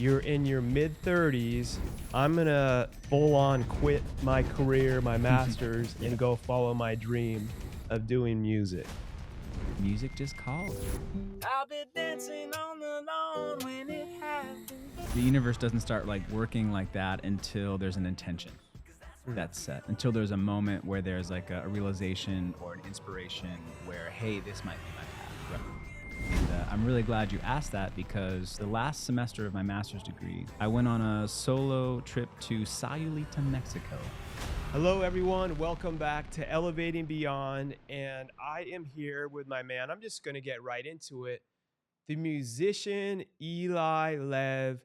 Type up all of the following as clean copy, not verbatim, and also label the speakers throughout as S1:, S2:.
S1: You're in your mid 30s. I'm going to full on quit my career, my master's,
S2: Yeah.
S1: and go follow my dream of doing music.
S2: Music just called.
S3: I'll be dancing on the lawn when it happens.
S2: The universe doesn't start like working like that until there's an intention that's set, until there's a moment where there's like a realization or an inspiration where, hey, this might be my path. Right? And I'm really glad you asked that, because the last semester of my master's degree, I went on a solo trip to Sayulita, Mexico.
S1: Hello, everyone. Welcome back to Elevating Beyond. And I am here with my man. I'm just going to get right into it. The musician Eli Lev,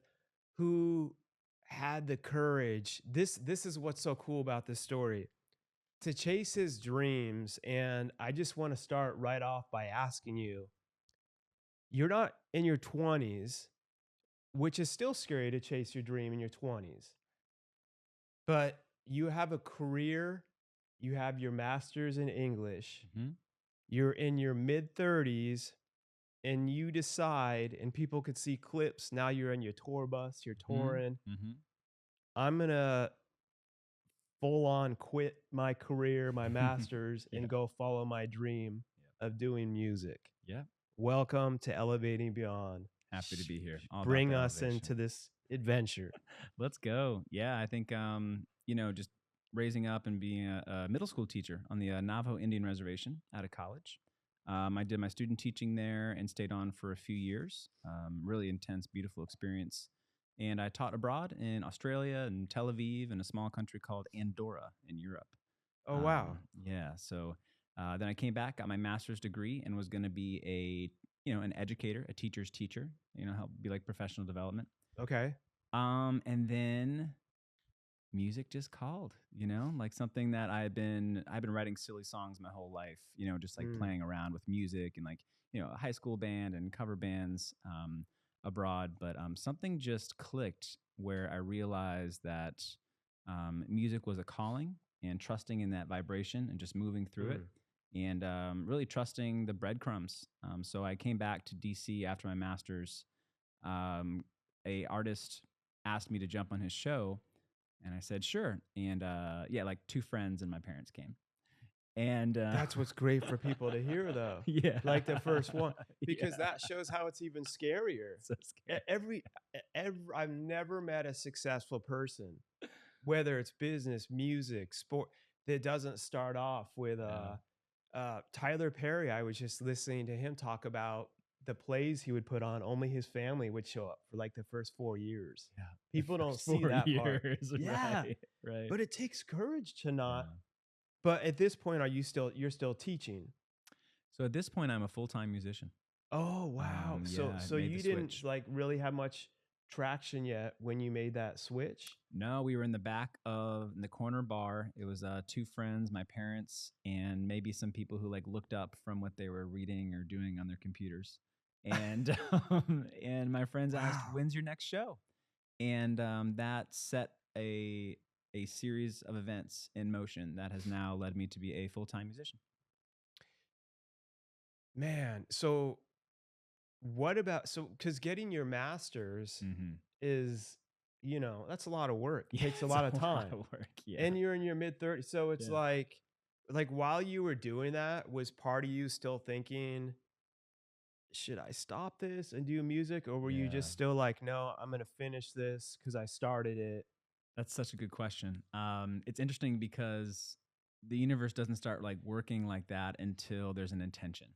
S1: who had the courage. This is what's so cool about this story, to chase his dreams. And I just want to start right off by asking you, you're not in your 20s, which is still scary to chase your dream in your 20s, but you have a career, you have your master's in English, you're in your mid 30s, and you decide, and people could see clips, now you're in your tour bus, you're touring. I'm going to full on quit my career, my master's,
S2: Yeah.
S1: and go follow my dream of doing music.
S2: Yeah.
S1: Welcome to Elevating Beyond.
S2: Happy to be here. All about
S1: Bring
S2: the
S1: us
S2: elevation.
S1: into this adventure.
S2: Let's go. Yeah, I think, just raising up and being a middle school teacher on the Navajo Indian Reservation out of college. I did my student teaching there and stayed on for a few years. Really intense, beautiful experience. And I taught abroad in Australia and Tel Aviv and a small country called Andorra in Europe.
S1: Oh, wow.
S2: Yeah. So then I came back, got my master's degree, and was going to be an educator, a teacher's teacher, help be like professional development.
S1: Okay.
S2: And then music just called, like something that I've been writing silly songs my whole life, just like playing around with music and like, a high school band and cover bands abroad. But something just clicked where I realized that music was a calling, and trusting in that vibration and just moving through it, and really trusting the breadcrumbs. So I came back to DC after my master's. A artist asked me to jump on his show, and I said, sure. And like two friends and my parents came. And
S1: That's what's great for people to hear, though.
S2: Yeah.
S1: Like the first one, because
S2: Yeah.
S1: that shows how it's even scarier.
S2: So scary.
S1: Every, I've never met a successful person, whether it's business, music, sport, that doesn't start off with Tyler Perry. I was just listening to him talk about the plays he would put on. Only his family would show up for like the first 4 years.
S2: Yeah.
S1: People don't see
S2: 4
S1: that part.
S2: years.
S1: Yeah.
S2: Right.
S1: But it takes courage to not.
S2: Yeah.
S1: But at this point, you're still teaching?
S2: So at this point, I'm a full-time musician.
S1: Oh, wow.
S2: Yeah,
S1: So
S2: I made
S1: you
S2: the
S1: didn't
S2: switch.
S1: like really have much traction yet when you made that switch?
S2: No, we were in the back of the corner bar. It was two friends, my parents, and maybe some people who like looked up from what they were reading or doing on their computers. And and my friends asked,
S1: Wow.
S2: "When's your next show?" And that set a series of events in motion that has now led me to be a full-time musician.
S1: Man, so what about, because getting your master's is, that's a lot of work. It takes a lot of time.
S2: Work, yeah.
S1: And you're in your mid 30s. So it's
S2: Yeah.
S1: like while you were doing that, was part of you still thinking, should I stop this and do music? Or were you just still like, no, I'm going to finish this because I started it?
S2: That's such a good question. It's interesting because the universe doesn't start like working like that until there's an intention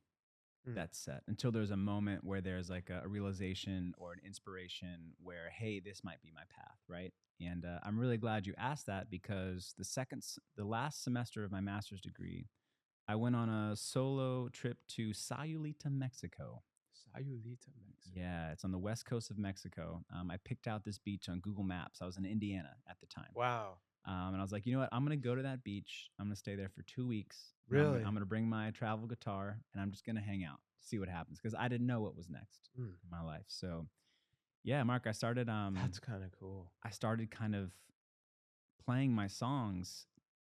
S2: that's set, until there's a moment where there's like a realization or an inspiration where, hey, this might be my path, right? And I'm really glad you asked that, because the last semester of my master's degree, I went on a solo trip to Sayulita, Mexico.
S1: Sayulita, Mexico.
S2: Yeah, it's on the west coast of Mexico. I picked out this beach on Google Maps. I was in Indiana at the time.
S1: Wow.
S2: And I was like, you know what? I'm going to go to that beach. I'm going to stay there for 2 weeks.
S1: Really?
S2: I'm going to bring my travel guitar, and I'm just going to hang out, see what happens, because I didn't know what was next in my life. So, yeah, Mark, I started.
S1: That's kind of cool.
S2: I started kind of playing my songs,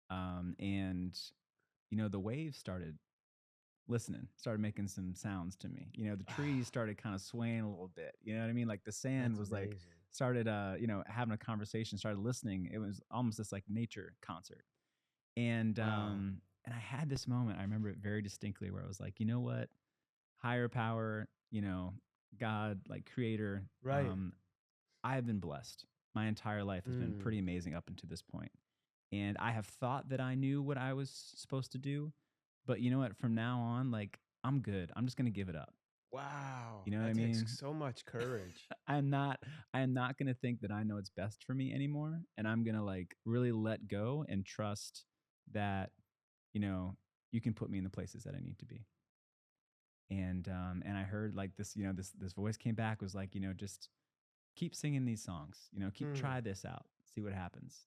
S2: and the waves started started making some sounds to me. The trees started kind of swaying a little bit. You know what I mean? Like the sand
S1: That's
S2: was
S1: amazing.
S2: like having a conversation, started listening. It was almost this like nature concert. And
S1: Wow.
S2: and I had this moment, I remember it very distinctly, where I was like, you know what? Higher power, God, like creator.
S1: Right.
S2: I have been blessed. My entire life has been pretty amazing up until this point. And I have thought that I knew what I was supposed to do. But you know what? From now on, like, I'm good. I'm just going to give it up.
S1: Wow.
S2: You know what I
S1: That
S2: mean?
S1: takes so much courage.
S2: I am not going to think that I know what's best for me anymore. And I'm going to like really let go and trust that, you can put me in the places that I need to be. And I heard like this, this voice came back, was like, just keep singing these songs, try this out, see what happens.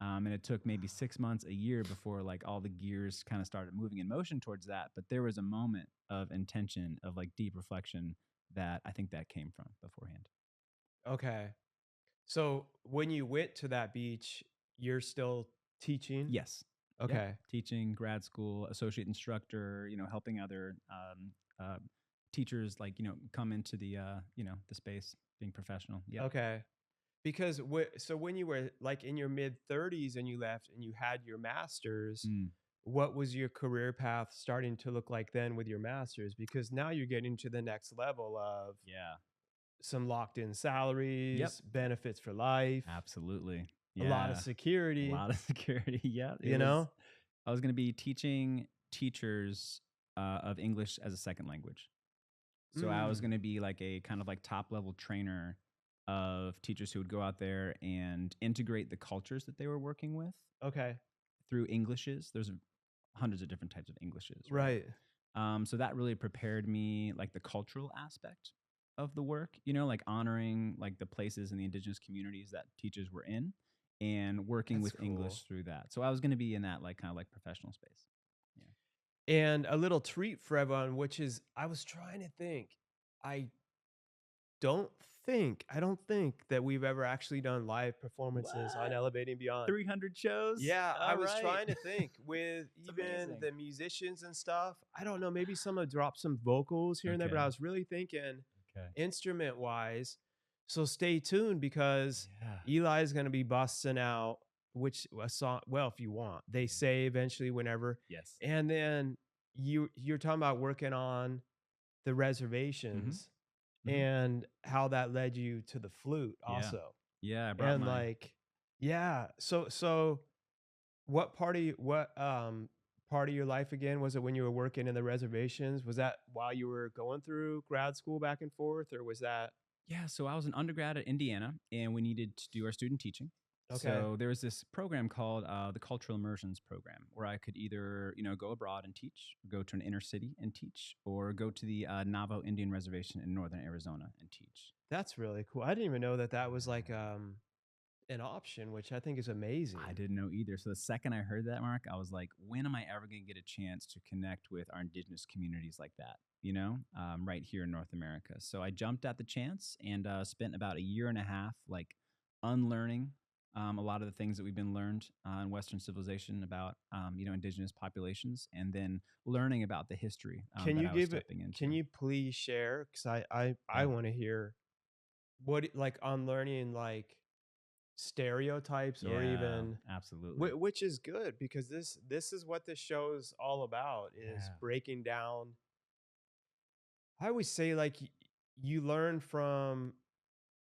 S2: And it took maybe 6 months, a year before like all the gears kind of started moving in motion towards that. But there was a moment of intention, of like deep reflection, that I think that came from beforehand.
S1: Okay. So when you went to that beach, you're still teaching?
S2: Yes.
S1: Okay.
S2: Yep. Teaching, grad school, associate instructor, helping other teachers like, come into the, the space, being professional. Yeah.
S1: Okay. Because so when you were like in your mid 30s and you left and you had your master's, what was your career path starting to look like then with your master's? Because now you're getting to the next level of some locked in salaries, benefits for life.
S2: Absolutely.
S1: A lot of security.
S2: A lot of security. Yeah. I was going to be teaching teachers of English as a second language. So I was going to be like a kind of like top level trainer of teachers who would go out there and integrate the cultures that they were working with.
S1: Okay.
S2: Through Englishes. There's hundreds of different types of Englishes.
S1: Right.
S2: So that really prepared me, like the cultural aspect of the work, like honoring like the places and the indigenous communities that teachers were in, and working with English through that. So I was going to be in that like kind of like professional space.
S1: Yeah. And a little treat for everyone, which is, I was trying to think, I don't think that we've ever actually done live performances on Elevating Beyond.
S2: 300 shows?
S1: Yeah, I was trying to think with even the musicians and stuff. I don't know, maybe some have dropped some vocals here and there, but I was really thinking instrument wise. So stay tuned, because Eli is going to be busting out a song. Well, if you want, they say eventually, whenever.
S2: Yes.
S1: And then you're talking about working on the reservations. And how that led you to the flute also.
S2: Yeah, I brought
S1: and
S2: mine.
S1: like, yeah. So what part of your life again was it when you were working in the reservations? Was that while you were going through grad school back and forth, or was that?
S2: Yeah, so I was an undergrad at Indiana, and we needed to do our student teaching.
S1: Okay.
S2: So there was this program called the Cultural Immersions Program, where I could either, go abroad and teach, or go to an inner city and teach, or go to the Navajo Indian Reservation in northern Arizona and teach.
S1: That's really cool. I didn't even know that was like an option, which I think is amazing.
S2: I didn't know either. So the second I heard that, Mark, I was like, when am I ever going to get a chance to connect with our indigenous communities like that, right here in North America? So I jumped at the chance and spent about a year and a half like unlearning a lot of the things that we've been learned in Western civilization about, indigenous populations, and then learning about the history
S1: Can you give it?
S2: into.
S1: Can you please share? Because I want to hear what like unlearning like stereotypes or even
S2: absolutely,
S1: which is good, because this is what this show is all about, is breaking down. I always say like you learn from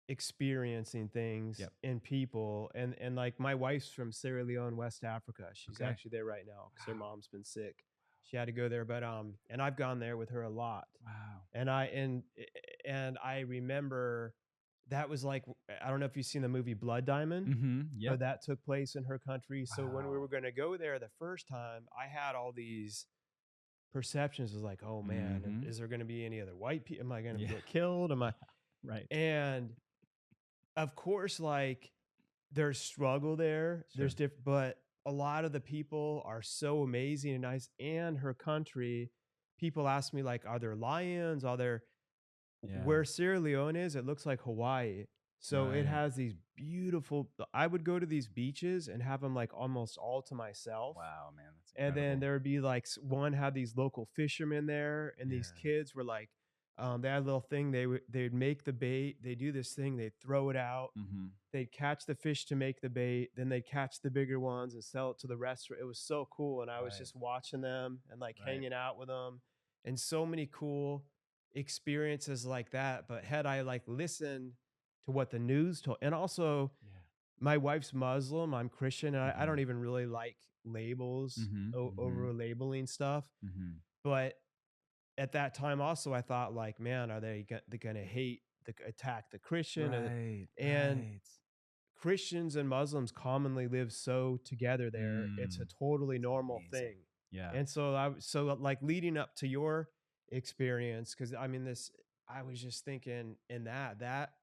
S1: experiencing things in people, and like my wife's from Sierra Leone, West Africa. She's actually there right now because her mom's been sick. She had to go there, but and I've gone there with her a lot.
S2: Wow.
S1: And I remember that was like, I don't know if you've seen the movie Blood Diamond, but that took place in her country. So when we were going to go there the first time, I had all these perceptions. It was like, oh man, is there going to be any other white people? Am I going to get killed? Am I
S2: right?
S1: And of course, like there's struggle there. There's different, but a lot of the people are so amazing and nice. And her country, people ask me like, are there lions? Are there? Where Sierra Leone is, it looks like Hawaii. So it has these beautiful, I would go to these beaches and have them like almost all to myself.
S2: Wow, man. That's
S1: incredible. And then there would be like, one had these local fishermen there, and these kids were like They had a little thing. They'd make the bait. They do this thing. They'd throw it out.
S2: Mm-hmm.
S1: They'd catch the fish to make the bait. Then they'd catch the bigger ones and sell it to the restaurant. It was so cool. And I was
S2: Right.
S1: just watching them and like
S2: Right.
S1: hanging out with them, and so many cool experiences like that. But had I like listened to what the news told, and also
S2: Yeah.
S1: my wife's Muslim, I'm Christian, and I
S2: Mhm.
S1: don't even really like labels
S2: Mhm.
S1: over
S2: Mhm.
S1: labeling stuff.
S2: Mhm.
S1: But at that time also I thought like, man, are they gonna hate attack the Christian?
S2: Right.
S1: And
S2: Right.
S1: Christians and Muslims commonly live so together there. It's a
S2: Mm.
S1: totally
S2: It's
S1: normal
S2: amazing.
S1: thing.
S2: Yeah.
S1: And so like leading up to your experience, because I mean this, I was just thinking in that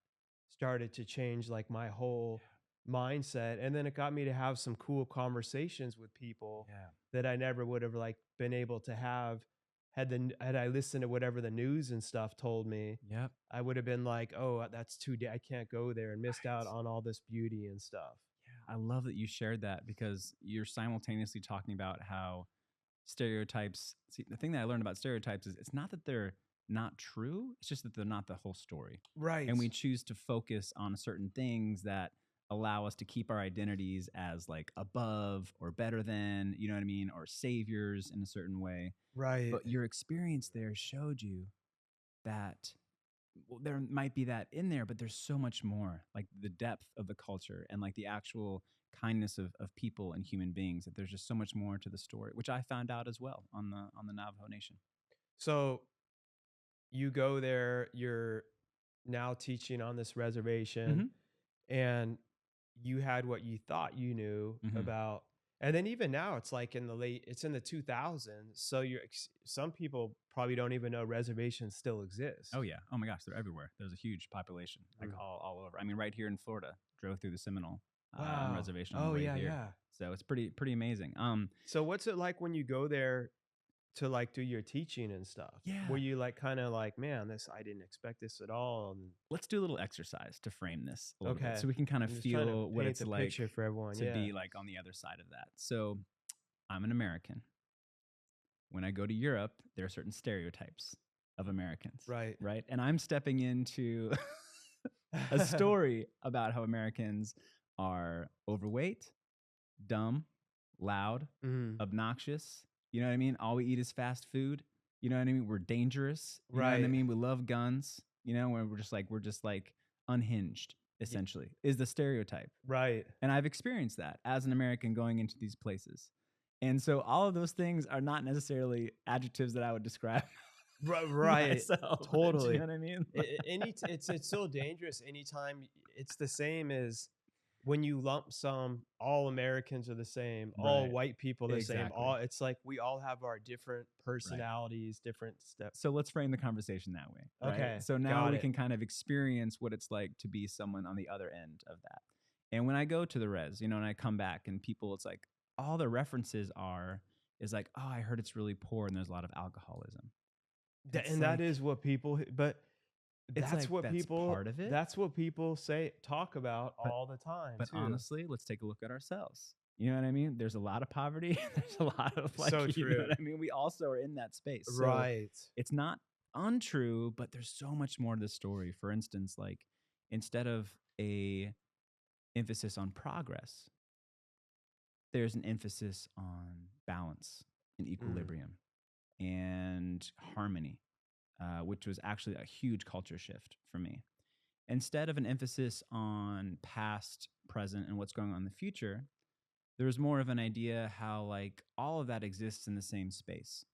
S1: started to change like my whole mindset. And then it got me to have some cool conversations with people
S2: Yeah.
S1: that I never would have like been able to have had I listened to whatever the news and stuff told me.
S2: Yep.
S1: I would have been like, oh, that's I can't go there, and missed out
S2: Right.
S1: on all this beauty and stuff.
S2: Yeah. I love that you shared that because you're simultaneously talking about how stereotypes. See, the thing that I learned about stereotypes is it's not that they're not true, it's just that they're not the whole story.
S1: Right.
S2: And we choose to focus on certain things that allow us to keep our identities as like above or better than, you know what I mean, or saviors in a certain way.
S1: Right.
S2: But your experience there showed you that well, there might be that in there, but there's so much more, like the depth of the culture and like the actual kindness of people and human beings, that there's just so much more to the story, which I found out as well on the Navajo Nation.
S1: So you go there, you're now teaching on this reservation,
S2: Mm-hmm.
S1: and you had what you thought you knew
S2: Mm-hmm.
S1: about. And then even now it's like it's in the 2000s. So some people probably don't even know reservations still exist.
S2: Oh yeah. Oh my gosh, they're everywhere. There's a huge population, like
S1: Mm.
S2: all over. I mean, right here in Florida, drove through the Seminole
S1: Wow.
S2: reservation on the
S1: Oh
S2: way
S1: yeah,
S2: here.
S1: yeah.
S2: So it's pretty amazing.
S1: So what's it like when you go there to like do your teaching and stuff?
S2: Yeah.
S1: Were you like kind of like, man, this I didn't expect this at all? And
S2: Let's do a little exercise to frame this a little bit
S1: okay,
S2: so we can kind of
S1: I'm just trying to
S2: feel what
S1: paint
S2: it's
S1: the
S2: like
S1: picture for everyone.
S2: to
S1: Yeah.
S2: be like on the other side of that. So I'm an American. When I go to Europe, there are certain stereotypes of Americans.
S1: Right.
S2: Right. And I'm stepping into a story about how Americans are overweight, dumb, loud,
S1: Mhm.
S2: obnoxious. You know what I mean? All we eat is fast food. You know what I mean? We're dangerous. You know what I
S1: Right.
S2: mean? We love guns. You know, we're just like unhinged, essentially, is the stereotype.
S1: Right.
S2: And I've experienced that as an American going into these places. And so all of those things are not necessarily adjectives that I would describe
S1: Right.
S2: myself.
S1: Totally.
S2: Do you know what I mean?
S1: It's so dangerous anytime. It's the same as when you lump all Americans are the same, all
S2: Right.
S1: white people the same.
S2: Exactly.
S1: It's like we all have our different personalities, different steps.
S2: So let's frame the conversation that way. Right?
S1: Okay,
S2: So now
S1: got
S2: we
S1: it.
S2: can kind of experience what it's like to be someone on the other end of that. And when I go to the res, you know, and I come back and people, it's like all the references is like, oh, I heard it's really poor and there's a lot of alcoholism.
S1: And that is what people, but
S2: it's
S1: that's
S2: like,
S1: what
S2: that's
S1: people,
S2: part of it.
S1: that's what people talk about all the time.
S2: But
S1: too.
S2: honestly, let's take a look at ourselves. You know what I mean? There's a lot of poverty. There's a lot of like,
S1: So
S2: you know
S1: true.
S2: what I mean? We also are in that space. So
S1: Right.
S2: it's not untrue, but there's so much more to the story. For instance, like instead of a emphasis on progress, there's an emphasis on balance and equilibrium and harmony, which was actually a huge culture shift for me. Instead of an emphasis on past, present, and what's going on in the future, there was more of an idea how like all of that exists in the same space.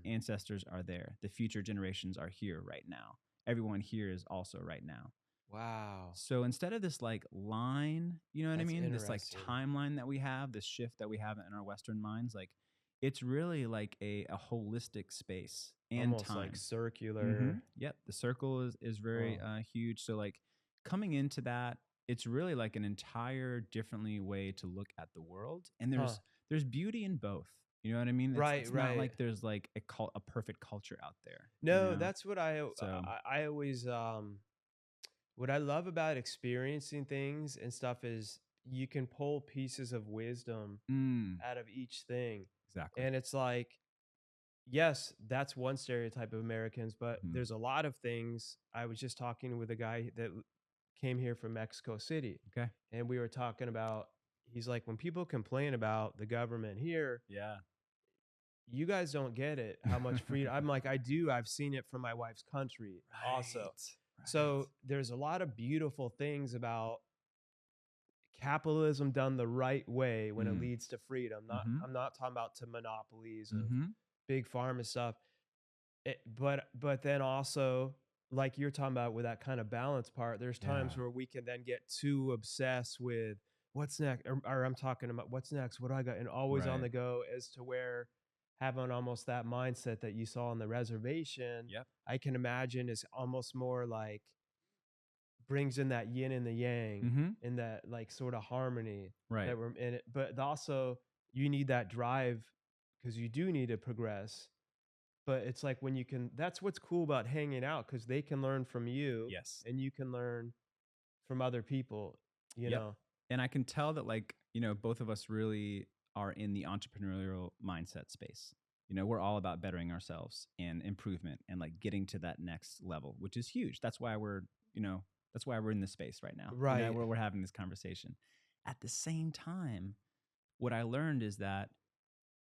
S2: Ancestors are there. The future generations are here right now. Everyone here is also right now.
S1: Wow.
S2: So instead of this like line, you know what I
S1: That's
S2: mean? This like
S1: interesting.
S2: timeline that we have, this shift that we have in our Western minds, like it's really like a holistic space and
S1: Almost
S2: time.
S1: like circular.
S2: Mm-hmm. Yep. The circle is very huge. So like coming into that, it's really like an entire differently way to look at the world. And there's beauty in both. You know what I mean? It's not like there's like a perfect culture out there.
S1: No,
S2: you know?
S1: that's what I always what I love about experiencing things and stuff is you can pull pieces of wisdom out of each thing.
S2: Exactly.
S1: And it's like yes, that's one stereotype of Americans, but
S2: Mhm.
S1: there's a lot of things. I was just talking with a guy that came here from Mexico City,
S2: Okay.
S1: and we were talking about, he's like, when people complain about the government here,
S2: Yeah.
S1: you guys don't get it, how much freedom. I'm like, I do. I've seen it from my wife's country also.
S2: Right. Right.
S1: So there's a lot of beautiful things about capitalism done the right way when it
S2: Mm.
S1: leads to freedom. Not,
S2: Mhm.
S1: I'm not talking about to monopolies of
S2: Mhm.
S1: big pharma stuff. But then also, like you're talking about with that kind of balance part, there's times
S2: Yeah.
S1: where we can then get too obsessed with what's next, or I'm talking about what's next, what do I got, and always on
S2: Right.
S1: the go, as to where having almost that mindset that you saw on the reservation,
S2: Yep.
S1: I can imagine is almost more like brings in that yin and the yang
S2: Mhm.
S1: and that like sort of harmony
S2: Right.
S1: that we're in it. But also you need that drive because you do need to progress, but it's like when you can, that's what's cool about hanging out, because they can learn from you
S2: Yes.
S1: and you can learn from other people, you
S2: Yep.
S1: know?
S2: And I can tell that, like, both of us really are in the entrepreneurial mindset space. We're all about bettering ourselves and improvement and like getting to that next level, which is huge. You know, that's why we're in this space right now.
S1: Right.
S2: We're having this conversation. At the same time, what I learned is that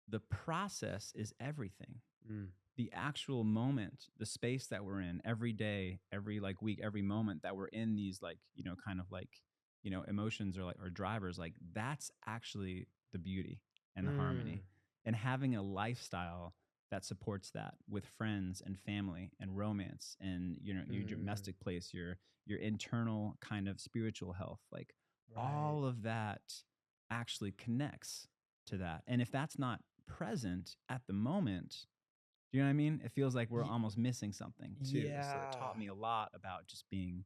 S2: the process is everything.
S1: Mm.
S2: The actual moment, the space that we're in every day, every like week, every moment that we're in these like, kind of like, emotions or like or drivers, like that's actually the beauty and the
S1: Mm.
S2: harmony. And having a lifestyle that supports that with friends and family and romance and your
S1: Mm.
S2: domestic place, your internal kind of spiritual health, like
S1: Right.
S2: all of that actually connects to that. And if that's not present at the moment, do you know what I mean? It feels like we're
S1: Ye-
S2: almost missing something too. So it
S1: yeah.
S2: taught me a lot about just being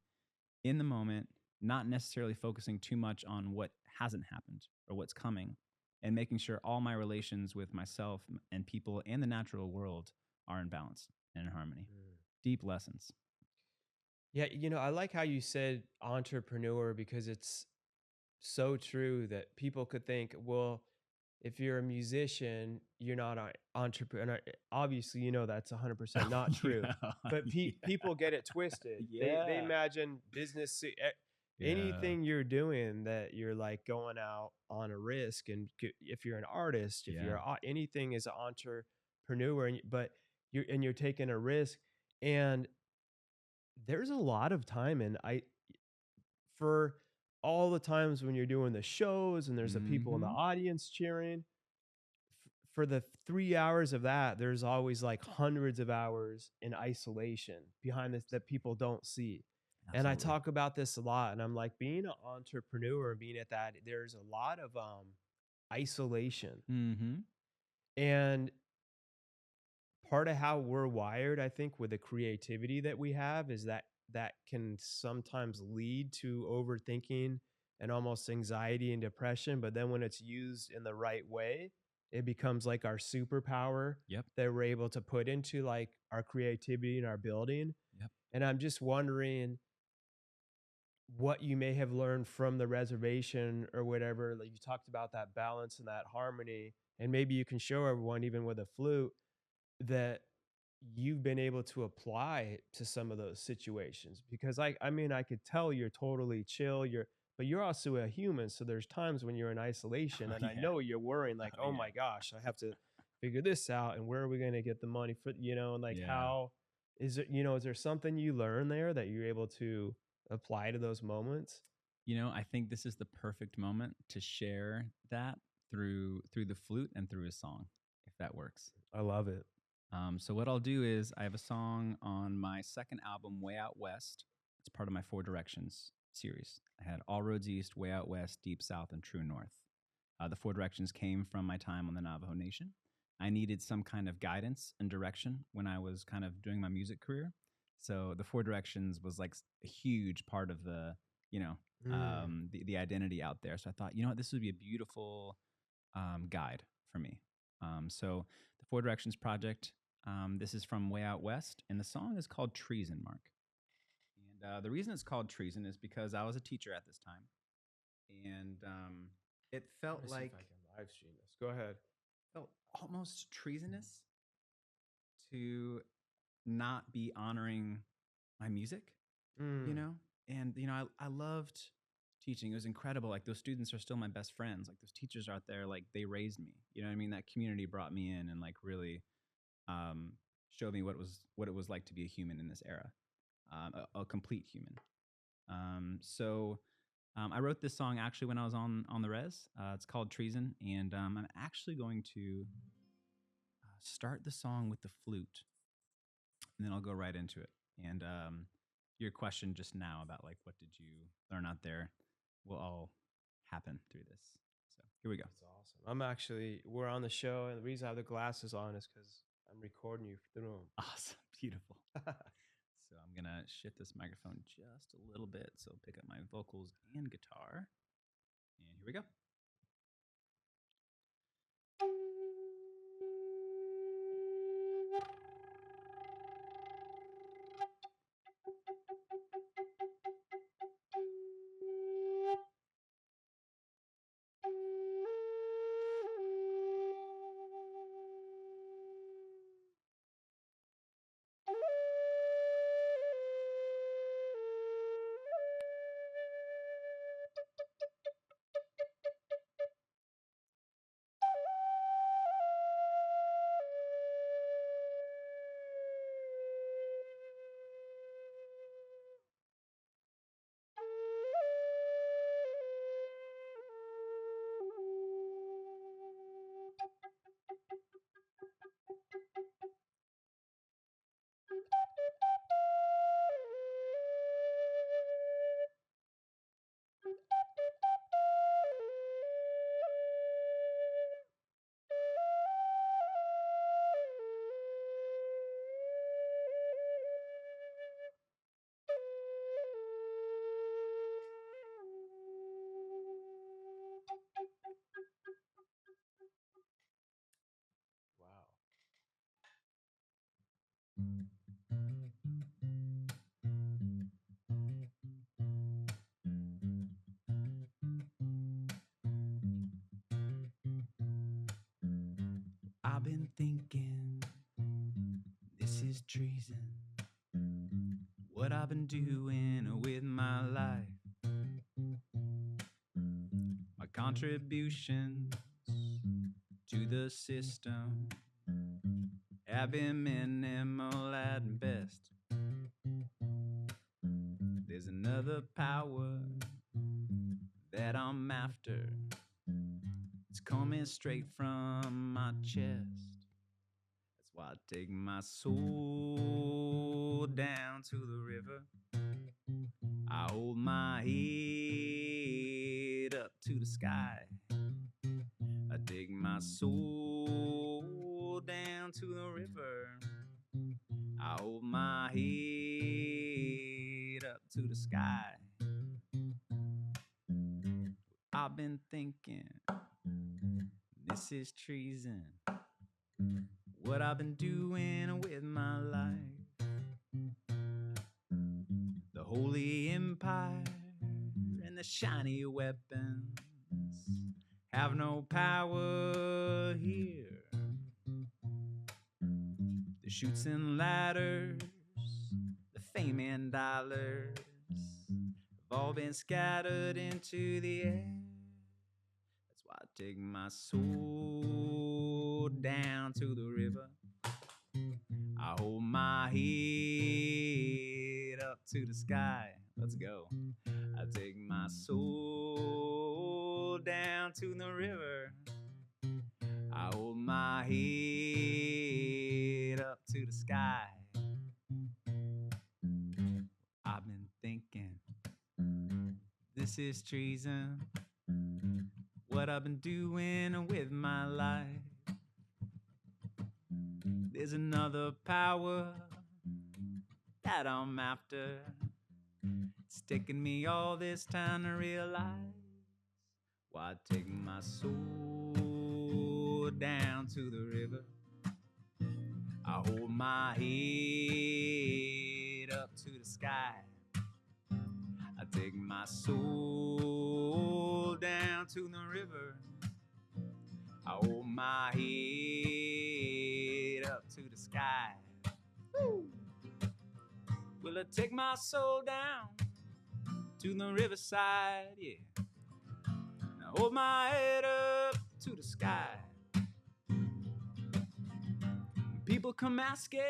S2: in the moment, not necessarily focusing too much on what hasn't happened or what's coming, and making sure all my relations with myself and people and the natural world are in balance and in harmony.
S1: Mm.
S2: Deep lessons.
S1: Yeah, I like how you said entrepreneur, because it's so true that people could think, well, if you're a musician, you're not an entrepreneur. Obviously, that's 100% not true.
S2: Yeah.
S1: But
S2: Yeah.
S1: people get it twisted. They
S2: Yeah.
S1: imagine
S2: Yeah.
S1: anything you're doing that you're like going out on a risk. And if you're an artist, if
S2: Yeah.
S1: you're anything is an entrepreneur, but you're taking a risk. And there's a lot of time, and for all the times when you're doing the shows and there's the people in the
S2: Mm-hmm.
S1: audience cheering, for the 3 hours of that, there's always like hundreds of hours in isolation behind this that people don't see. And I
S2: Absolutely.
S1: talk about this a lot, and I'm like, being an entrepreneur and being at that, there's a lot of isolation.
S2: Mm-hmm.
S1: And part of how we're wired, I think, with the creativity that we have, is that that can sometimes lead to overthinking and almost anxiety and depression. But then when it's used in the right way, it becomes like our superpower
S2: Yep.
S1: that we're able to put into like our creativity and our building.
S2: Yep.
S1: And I'm just wondering what you may have learned from the reservation or whatever. Like you talked about that balance and that harmony, and maybe you can show everyone, even with a flute, that you've been able to apply to some of those situations. Because I mean, I could tell you're totally chill, but you're also a human, so there's times when you're in isolation,
S2: Oh,
S1: and I
S2: yeah.
S1: know you're worrying like,
S2: Oh,
S1: oh
S2: yeah.
S1: my gosh, I have to figure this out, and where are we going to get the money for, and like,
S2: Yeah.
S1: how is it, is there something you learn there that you're able to apply to those moments?
S2: I think this is the perfect moment to share that through the flute and through a song, if that works.
S1: I love it.
S2: So what I'll do is I have a song on my second album, Way Out West. It's part of my Four Directions series. I had All Roads East, Way Out West, Deep South, and True North. The Four Directions came from my time on the Navajo Nation. I needed some kind of guidance and direction when I was kind of doing my music career. So the Four Directions was like a huge part of
S1: Mm.
S2: the identity out there. So I thought, what, this would be a beautiful guide for me. So the Four Directions Project, this is from Way Out West, and the song is called Treason, Mark. And the reason it's called Treason is because I was a teacher at this time, and it
S1: Let
S2: felt
S1: me see if
S2: like
S1: I can live stream this. Go ahead.
S2: felt almost treasonous to not be honoring my music, you
S1: Mm.
S2: know? And, I loved teaching. It was incredible. Like those students are still my best friends. Like those teachers out there, like they raised me. You know what I mean? That community brought me in and like really um, showed me what it was like to be a human in this era, a complete human. I wrote this song actually when I was on the res. It's called Treason, and I'm actually going to start the song with the flute, and then I'll go right into it. And your question just now about like what did you learn out there will all happen through this. So here we go.
S1: That's awesome. We're on the show, and the reason I have the glasses on is because I'm recording you through them.
S2: Awesome, beautiful. So I'm gonna shift this microphone just a little bit so pick up my vocals and guitar. And here we go.
S1: Wow.
S2: I've been thinking this is treason. What I've been doing with my life, my contributions to the system have been minimal at best. There's another power that I'm after. It's coming straight from my chest. That's why I take my soul down to the river. I hold my head up to the sky. I take my soul down to the river. I hold my head up to the sky. I've been thinking, this is treason. What I've been doing with my life. The holy empire and the shiny weapons have no power here. The chutes and ladders, the fame and dollars have all been scattered into the air. That's why I take my soul down to the river. I hold my head up to the sky. Let's go. I take my soul down to the river. I hold my head up to the sky. I've been thinking, this is treason. What I've been doing with my life. There's another power that I'm after. It's taken me all this time to realize why I take my soul down to the river. I hold my head up to the sky. I take my soul down to the river. I hold my head up to the sky. Well, I take my soul down to the riverside, yeah. I hold my head up to the sky. People come asking,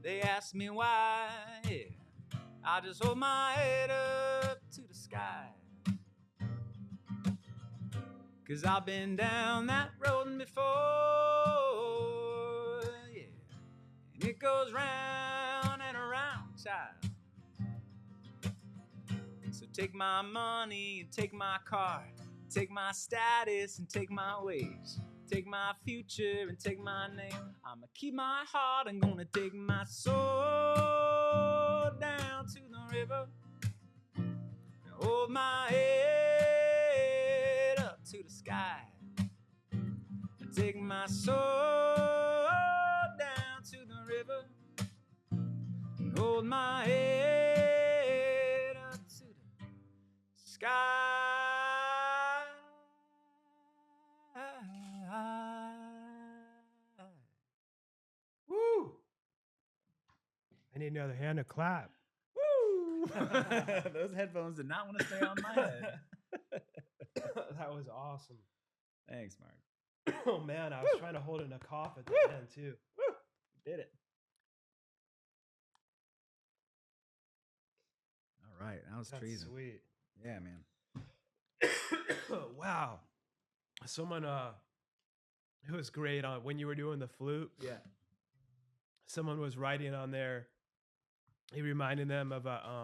S2: they ask me why, yeah. I just hold my head up to the sky. 'Cause I've been down that road before, yeah. And it goes round and around, child. So take my money and take my car, take my status and take my wage, take my future and take my name. I'ma keep my heart and gonna take my soul down to the river and hold my head up to the sky. And take my soul down to the river and hold my head up to the sky.
S1: Woo! I need another hand to clap. Woo!
S2: Those headphones did not want to stay on my head.
S1: That was awesome.
S2: Thanks, Mark.
S1: Oh man, I was trying to hold in a cough at the end too. Woo! Did it.
S2: All right, that was
S1: That's
S2: treason.
S1: sweet.
S2: Yeah, man.
S1: Wow. Someone it was great on when you were doing the flute.
S2: Yeah.
S1: Someone was writing on there. He reminded them of I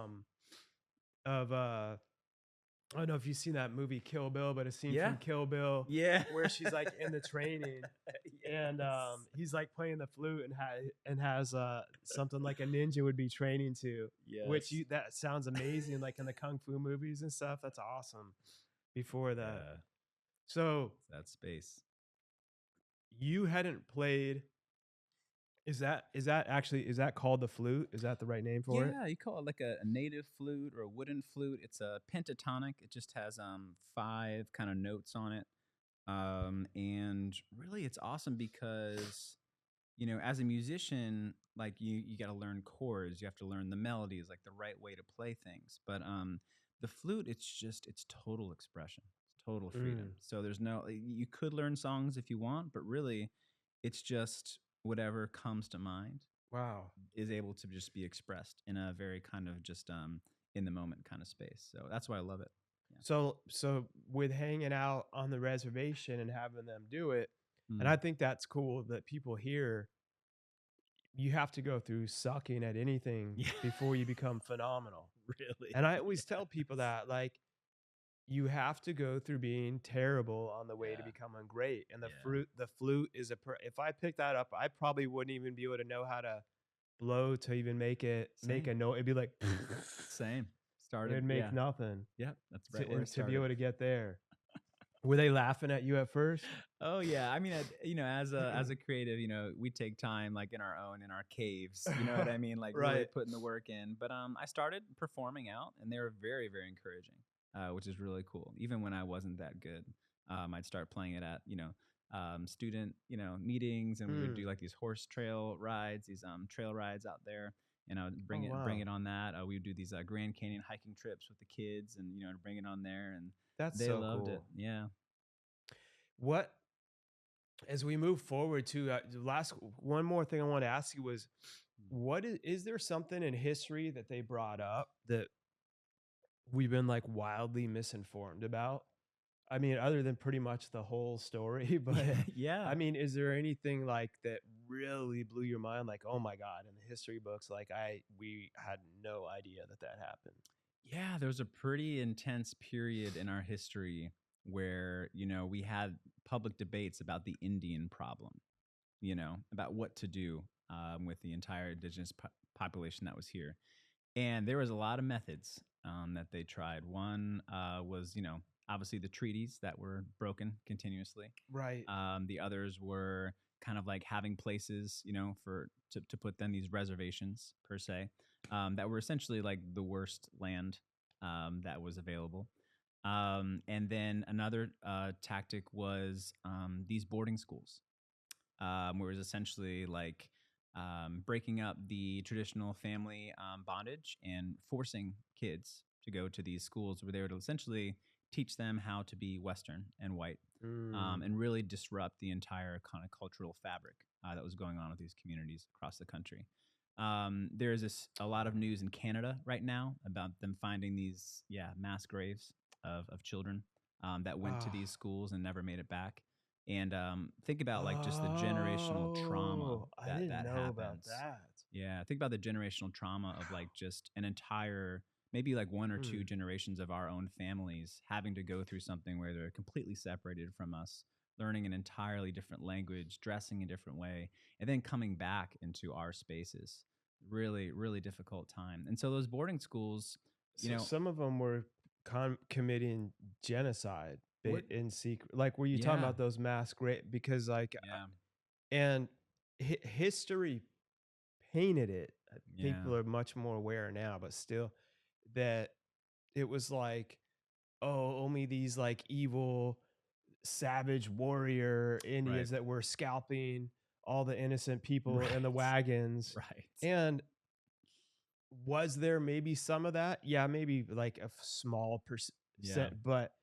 S1: don't know if you've seen that movie Kill Bill, but a scene
S2: Yeah.
S1: from Kill Bill
S2: Yeah.
S1: where she's like in the training and he's like playing the flute and has something like a ninja would be training to, which that sounds amazing, like in the kung fu movies and stuff. That's awesome. Before that,
S2: Yeah,
S1: so
S2: it's that space.
S1: you hadn't played. Is that called the flute? Is that the right name for it?
S2: Yeah, you call it like a native flute or a wooden flute. It's a pentatonic. It just has 5 kind of notes on it. And really it's awesome because, you know, as a musician, like you got to learn chords, you have to learn the melodies, like the right way to play things. But the flute, it's total expression, it's total freedom. So there's no, you could learn songs if you want, but really it's just whatever comes to mind.
S1: Wow.
S2: Is able to just be expressed in a very kind of just in the moment kind of space. So that's why I love it. Yeah.
S1: So with hanging out on the reservation and having them do it, and
S2: Mm.
S1: I think that's cool that people hear you have to go through sucking at anything
S2: Yeah.
S1: before you become phenomenal.
S2: Really.
S1: And I always tell people that, like, you have to go through being terrible on the way to
S2: Yeah.
S1: becoming great. And
S2: Yeah.
S1: the flute is if I picked that up, I probably wouldn't even be able to know how to blow to even make a note. It'd be like
S2: Same. Started.
S1: it'd make
S2: Yeah.
S1: nothing.
S2: Yeah. That's
S1: to,
S2: right. Where
S1: and
S2: it
S1: to be able
S2: started.
S1: to get there. Were they laughing at you at first?
S2: Oh yeah. I mean, you know, as a creative, you know, we take time like in our caves. You know what I mean? Like really
S1: Right.
S2: putting the work in. But I started performing out, and they were very, very encouraging, which is really cool. Even when I wasn't that good, I'd start playing it at student meetings, and we would do like these horse trail rides, these trail rides out there. And I would bring
S1: wow.
S2: it on that. We would do these Grand Canyon hiking trips with the kids, and bring it on there, and
S1: That's
S2: they
S1: so
S2: loved
S1: cool.
S2: it. Yeah.
S1: What, as we move forward to one more thing I want to ask you was, what is there something in history that they brought up that we've been like wildly misinformed about? I mean, other than pretty much the whole story, but
S2: Yeah.
S1: I mean, is there anything like that really blew your mind? Like, oh my God, in the history books, like we had no idea that happened.
S2: Yeah, there was a pretty intense period in our history where, we had public debates about the Indian problem, about what to do with the entire indigenous population that was here. And there was a lot of methods that they tried. One was, obviously the treaties that were broken continuously.
S1: Right.
S2: The others were kind of like having places, to put then these reservations per se, that were essentially like the worst land that was available. And then another tactic was these boarding schools, where it was essentially like breaking up the traditional family bondage and forcing kids to go to these schools where they would essentially teach them how to be Western and white,
S1: Mm.
S2: and really disrupt the entire kind of cultural fabric that was going on with these communities across the country. There's a lot of news in Canada right now about them finding these mass graves of children that went to
S1: Ah.
S2: these schools and never made it back. And think about like just the generational trauma
S1: Oh, I
S2: that
S1: didn't
S2: that
S1: know about
S2: happens.
S1: that.
S2: Yeah, think about the generational trauma of like just an entire, maybe like one or two
S1: Mm.
S2: generations of our own families having to go through something where they're completely separated from us, learning an entirely different language, dressing a different way, and then coming back into our spaces. Really, really difficult time. And so those boarding schools, you
S1: So
S2: know,
S1: some of them were committing genocide
S2: what?
S1: in secret. Like, were you talking
S2: Yeah,
S1: about those mass grave? Because like,
S2: yeah,
S1: and history painted it.
S2: yeah,
S1: People are much more aware now, but still, that it was like, oh, only these like evil, savage warrior
S2: right,
S1: Indians that were scalping all the innocent people in the
S2: right,
S1: wagons.
S2: right.
S1: And was there maybe some of that? Yeah, maybe like a small
S2: Yeah.
S1: percent, but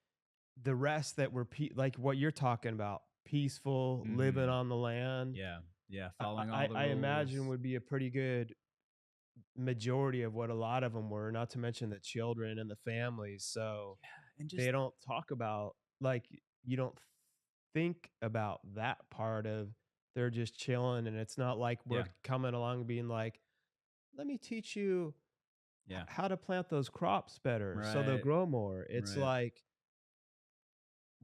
S1: the rest that were like what you're talking about, peaceful, living
S2: Hmm.
S1: on the land,
S2: Yeah, yeah.
S1: I,
S2: Following all
S1: I,
S2: the
S1: I imagine
S2: rules.
S1: would be a pretty good majority of what a lot of them were, not to mention the children and the families. So
S2: Yeah, and just
S1: they don't talk about, like, you don't think about that part of, they're just chilling, and it's not like we're
S2: yeah,
S1: coming along being like, let me teach you
S2: yeah.
S1: how to plant those crops better so they'll
S2: Right,
S1: grow more. It's
S2: right.
S1: like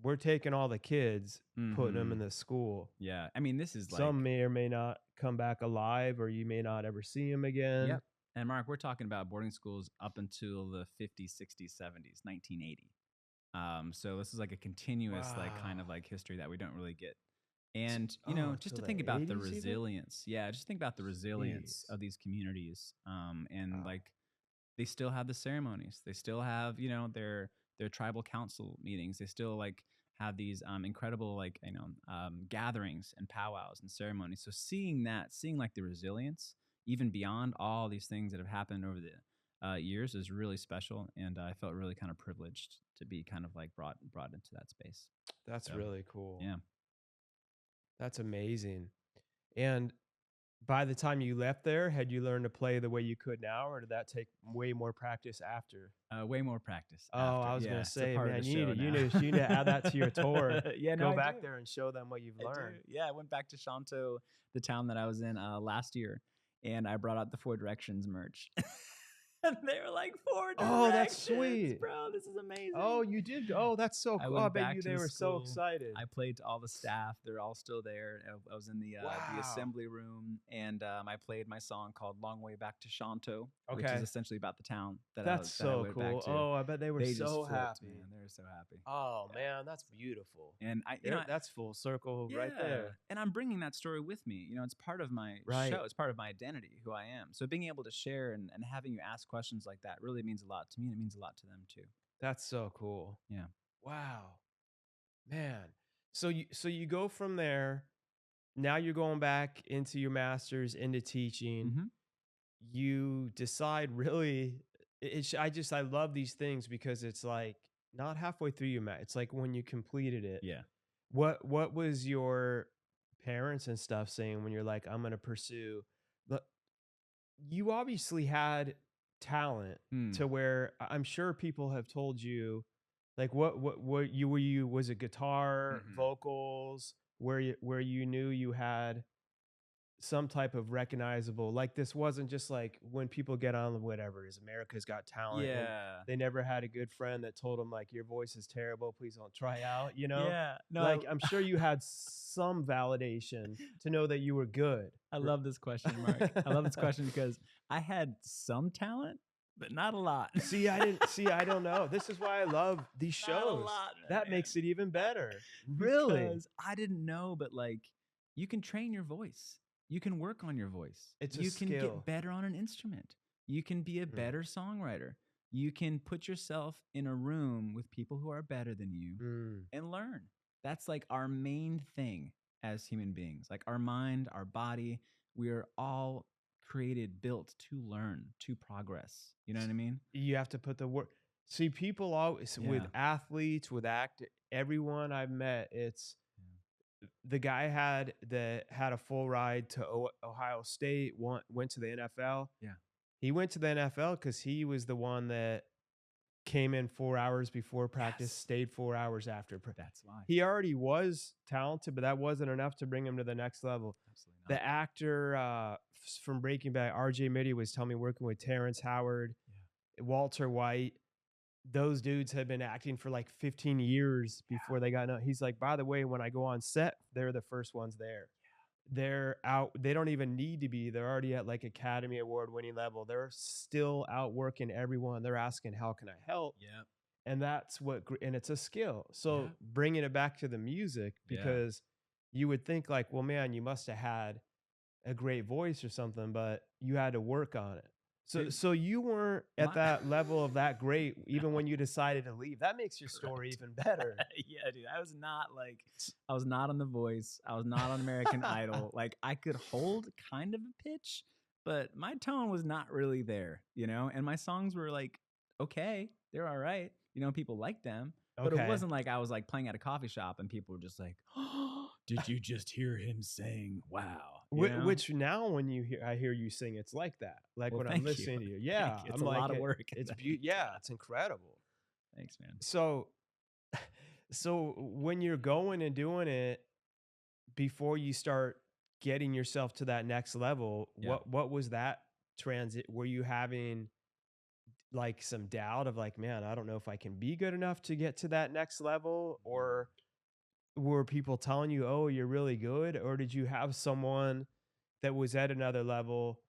S1: we're taking all the kids, putting them
S2: Hmm.
S1: in the school.
S2: Yeah. I mean, this is like,
S1: Some may or may not come back alive, or you may not ever see them again.
S2: yep. And Mark, we're talking about boarding schools up until the 50s, 60s, 70s, 1980. So this is like a continuous, like kind
S1: Wow.
S2: of like history that we don't really get. And,
S1: Oh,
S2: just
S1: till
S2: to
S1: the
S2: think about the
S1: 80s even?
S2: resilience. Yeah, just think about the resilience
S1: Jeez.
S2: of these communities. And
S1: Wow.
S2: like they still have the ceremonies. They still have, their tribal council meetings. They still like have these incredible like gatherings and powwows and ceremonies. So seeing like the resilience, even beyond all these things that have happened over the years, is really special. And I felt really kind of privileged to be kind of like brought into that space.
S1: That's
S2: So
S1: really cool.
S2: yeah,
S1: That's amazing. And by the time you left there, had you learned to play the way you could now, or did that take way more practice after?
S2: way more practice
S1: Oh,
S2: after.
S1: I was gonna
S2: Yeah, it's a
S1: say,
S2: part of the
S1: man, you need
S2: show
S1: to you
S2: now.
S1: need to you need to add that to your tour.
S2: Yeah, no,
S1: Go
S2: I do.
S1: back there and show them what you've
S2: I do.
S1: learned.
S2: Yeah, I went back to Shanto, the town that I was in last year, and I brought out the Four Directions merch. And they were like, Four
S1: Oh, that's
S2: Directions,
S1: sweet.
S2: bro, this is amazing.
S1: Oh, you did. Oh, that's so
S2: I
S1: cool. I
S2: went
S1: bet
S2: back
S1: you
S2: to
S1: they
S2: the
S1: were so
S2: school.
S1: excited.
S2: I played to all the staff. They're all still there. I was in the
S1: Wow.
S2: assembly room, and I played my song called "Long Way Back to Shanto," which is
S1: Okay.
S2: essentially about the town
S1: That's
S2: that I
S1: so
S2: went back
S1: cool.
S2: to.
S1: Oh, I bet they were
S2: They just
S1: so
S2: flipped,
S1: happy.
S2: man. They were so happy.
S1: Oh,
S2: Yeah.
S1: man, that's beautiful.
S2: And
S1: That's full circle right
S2: yeah,
S1: there.
S2: and I'm bringing that story with me. It's part of my
S1: Right.
S2: show. It's part of my identity, who I am. So being able to share and having you ask questions like that really means a lot to me, and it means a lot to them too.
S1: That's so cool.
S2: Yeah.
S1: Wow. Man. So you go from there. Now you're going back into your master's, into teaching.
S2: Hmm.
S1: You decide, really, I love these things because it's like not halfway through your it's like when you completed it.
S2: Yeah.
S1: What was your parents and stuff saying when you're like, I'm gonna pursue? But you obviously had talent
S2: Hmm.
S1: to where I'm sure people have told you, like, what you were, you was it guitar,
S2: Hmm.
S1: vocals, where you knew you had some type of recognizable, like, this wasn't just like when people get on whatever is America's Got Talent, and
S2: Yeah.
S1: they never had a good friend that told them, like, your voice is terrible, please don't try out, you know?
S2: Yeah.
S1: Like,
S2: No,
S1: I'm sure you had some validation to know that you were good.
S2: I love this question, Mark. I love this question because I had some talent, but not a lot.
S1: I don't know. This is why I love these
S2: Not a
S1: shows.
S2: lot,
S1: That
S2: man.
S1: makes it even better. Really?
S2: Because I didn't know, but like you can train your voice. You can work on your voice.
S1: It's a
S2: You can
S1: skill.
S2: get better on an instrument. You can be a
S1: Mm,
S2: better songwriter. You can put yourself in a room with people who are better than you
S1: mm.
S2: and learn. That's like our main thing as human beings. Like our mind, our body, We are all created, built to learn, to progress. You know what I mean?
S1: You have to put the work. See, people always with
S2: Yeah.
S1: athletes, with everyone I've met, it's the guy that had a full ride to Ohio State, went to the NFL.
S2: Yeah.
S1: He went to the NFL because he was the one that came in 4 hours before practice,
S2: Yes.
S1: stayed 4 hours after.
S2: That's why.
S1: He already was talented, but that wasn't enough to bring him to the next level.
S2: Absolutely not.
S1: The actor from Breaking Bad, R.J. Mitty, was telling me working with Terrence Howard, Walter White. Those dudes had been acting for like 15 years before they got. He's like, by the way, when I go on set, they're the first ones there. They're out. They don't even need to be. They're already at like Academy Award winning level. They're still out working everyone. They're asking, how can I help?
S2: Yeah.
S1: And that's and it's a skill. So bringing it back to the music, because you would think like, well, man, you must have had a great voice or something, but you had to work on it. So you weren't at that level of that great, even when you decided to leave. That makes your story even better.
S2: Yeah, dude. I was not on The Voice. I was not on American Idol. Like, I could hold kind of a pitch, but my tone was not really there, you know? And my songs were like, okay, they're all right. You know, people like them. But it wasn't like I was like playing at a coffee shop and people were just like, oh, did you just hear him sing? Wow. You know?
S1: Which now when I hear you sing, it's like that. Like when I'm listening to you. Yeah.
S2: It's
S1: I'm
S2: a
S1: like,
S2: lot of work.
S1: It's yeah, it's incredible.
S2: Thanks, man.
S1: So when you're going and doing it, before you start getting yourself to that next level, what was that transit? Were you having like some doubt of like, man, I don't know if I can be good enough to get to that next level? Or were people telling you, oh, you're really good? Or did you have someone that was at another level?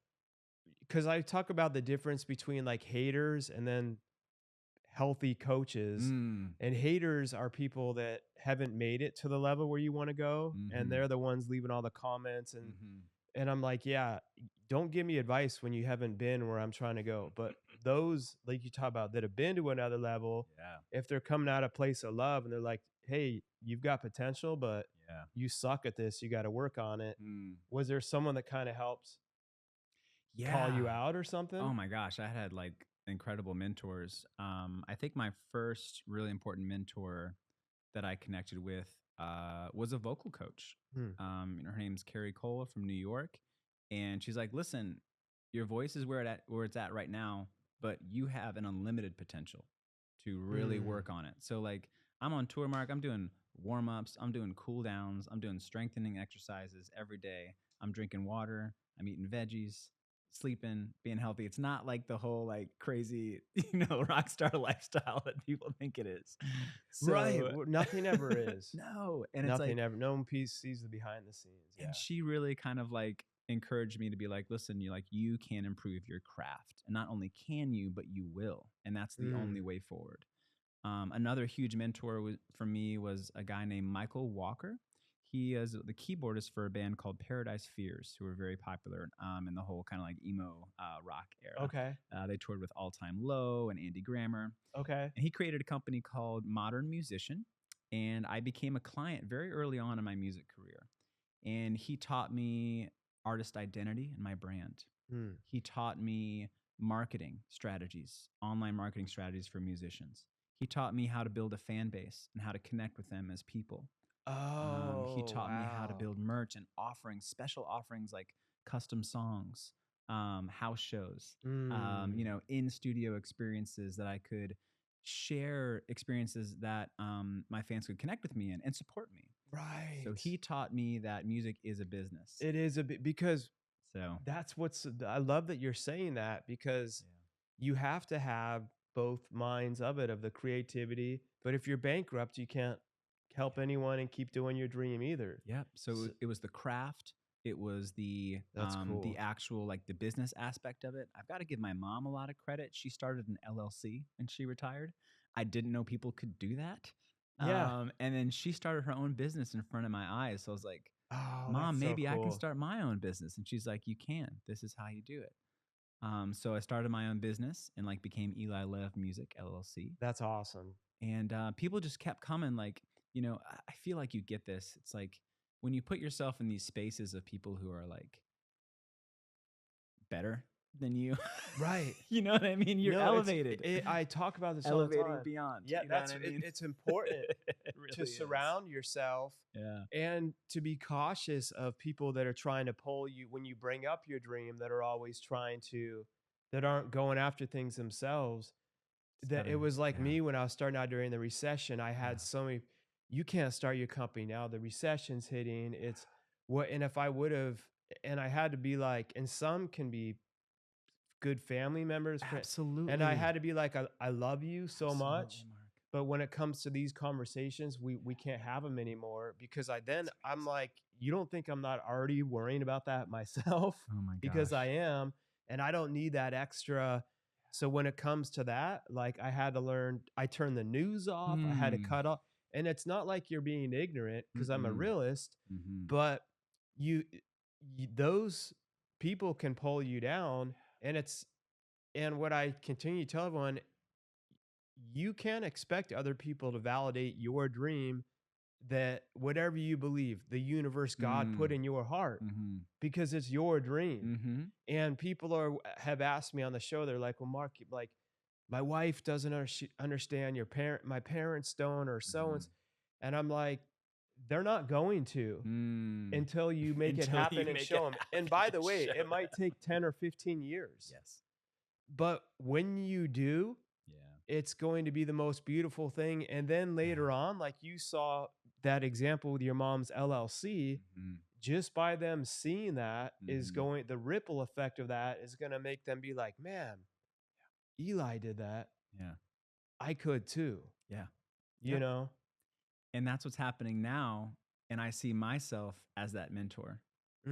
S1: Because I talk about the difference between like haters and then healthy coaches. And haters are people that haven't made it to the level where you want to go. And they're the ones leaving all the comments. And I'm like, yeah, don't give me advice when you haven't been where I'm trying to go. But those, like you talk about, that have been to another level, if they're coming out of a place of love and they're like, hey, you've got potential, but you suck at this, you got to work on it. Was there someone that kind of helps call you out or something?
S2: Oh my gosh, I had like incredible mentors. I think my first really important mentor that I connected with was a vocal coach. Her name's Carrie Cole from New York. And she's like, listen, your voice is where it's at right now, but you have an unlimited potential to really work on it. So like, I'm on tour, Mark. I'm doing warm-ups. I'm doing cool downs. I'm doing strengthening exercises every day. I'm drinking water. I'm eating veggies, sleeping, being healthy. It's not like the whole like crazy, rock star lifestyle that people think it is.
S1: Right. Nothing ever is.
S2: No. And
S1: nothing
S2: it's like,
S1: ever. No one sees the behind the scenes. Yeah.
S2: And she really kind of like encouraged me to be like, listen, you can improve your craft. And not only can you, but you will. And that's the only way forward. Another huge mentor for me was a guy named Michael Walker. He is the keyboardist for a band called Paradise Fears, who were very popular in the whole kind of like emo rock era.
S1: Okay.
S2: They toured with All Time Low and Andy Grammer.
S1: Okay.
S2: And he created a company called Modern Musician. And I became a client very early on in my music career. And he taught me artist identity and my brand. He taught me marketing strategies, online marketing strategies for musicians. He taught me how to build a fan base and how to connect with them as people. He taught me how to build merch and special offerings like custom songs, house shows, in-studio experiences that I could share, experiences that my fans could connect with me in and support me.
S1: Right.
S2: So he taught me that music is a business.
S1: It is because that's I love that you're saying that, because you have to have both minds of the creativity. But if you're bankrupt, you can't help anyone and keep doing your dream either.
S2: Yep. So it was the craft. It was the the actual like the business aspect of it. I've got to give my mom a lot of credit. She started an LLC and she retired. I didn't know people could do that.
S1: Yeah.
S2: And then she started her own business in front of my eyes. So I was like,
S1: oh,
S2: Mom, maybe
S1: I
S2: can start my own business. And she's like, you can. This is how you do it. So I started my own business and like became Eli Lev Music LLC.
S1: That's awesome.
S2: And people just kept coming. Like, I feel like you get this. It's like when you put yourself in these spaces of people who are like better than you.
S1: Right.
S2: You know what I mean? You're
S1: No,
S2: elevated.
S1: I talk about this all the
S2: Elevating
S1: time.
S2: beyond.
S1: Yeah,
S2: You know
S1: that's
S2: what I mean?
S1: it's important
S2: It
S1: to
S2: really is.
S1: surround yourself
S2: Yeah.
S1: and to be cautious of people that are trying to pull you when you bring up your dream, that are always that aren't going after things themselves. That it was like me when I was starting out during the recession. I had so many, you can't start your company now. The recession's hitting. It's what, and if I would have, and I had to be like, and some can be good family members,
S2: Absolutely.
S1: and I had to be like, I love you so much,
S2: Absolutely, Mark.
S1: but when it comes to these conversations, we can't have them anymore, because I'm like, you don't think I'm not already worrying about that myself?
S2: Oh my
S1: Because
S2: gosh.
S1: I am, and I don't need that extra. So when it comes to that, like, I had to learn, I turned the news off, I had to cut off, and it's not like you're being ignorant, because I'm a realist, but you, those people can pull you down, and and what I continue to tell everyone, you can't expect other people to validate your dream, that whatever you believe, the universe, God put in your heart, because it's your dream. And people have asked me on the show, they're like, well, Mark, like, my wife doesn't understand, my parents don't, or so and I'm like, they're not going to until you make it
S2: Until you
S1: happen and
S2: make
S1: show
S2: it
S1: them. And by
S2: happen
S1: the
S2: and
S1: way,
S2: show
S1: it might take 10 or 15 years.
S2: Yes.
S1: But when you do, it's going to be the most beautiful thing. And then later on, like you saw that example with your mom's LLC, just by them seeing that the ripple effect of that is going to make them be like, man, Eli did that.
S2: Yeah.
S1: I could too.
S2: Yeah.
S1: You know?
S2: And that's what's happening now. And I see myself as that mentor.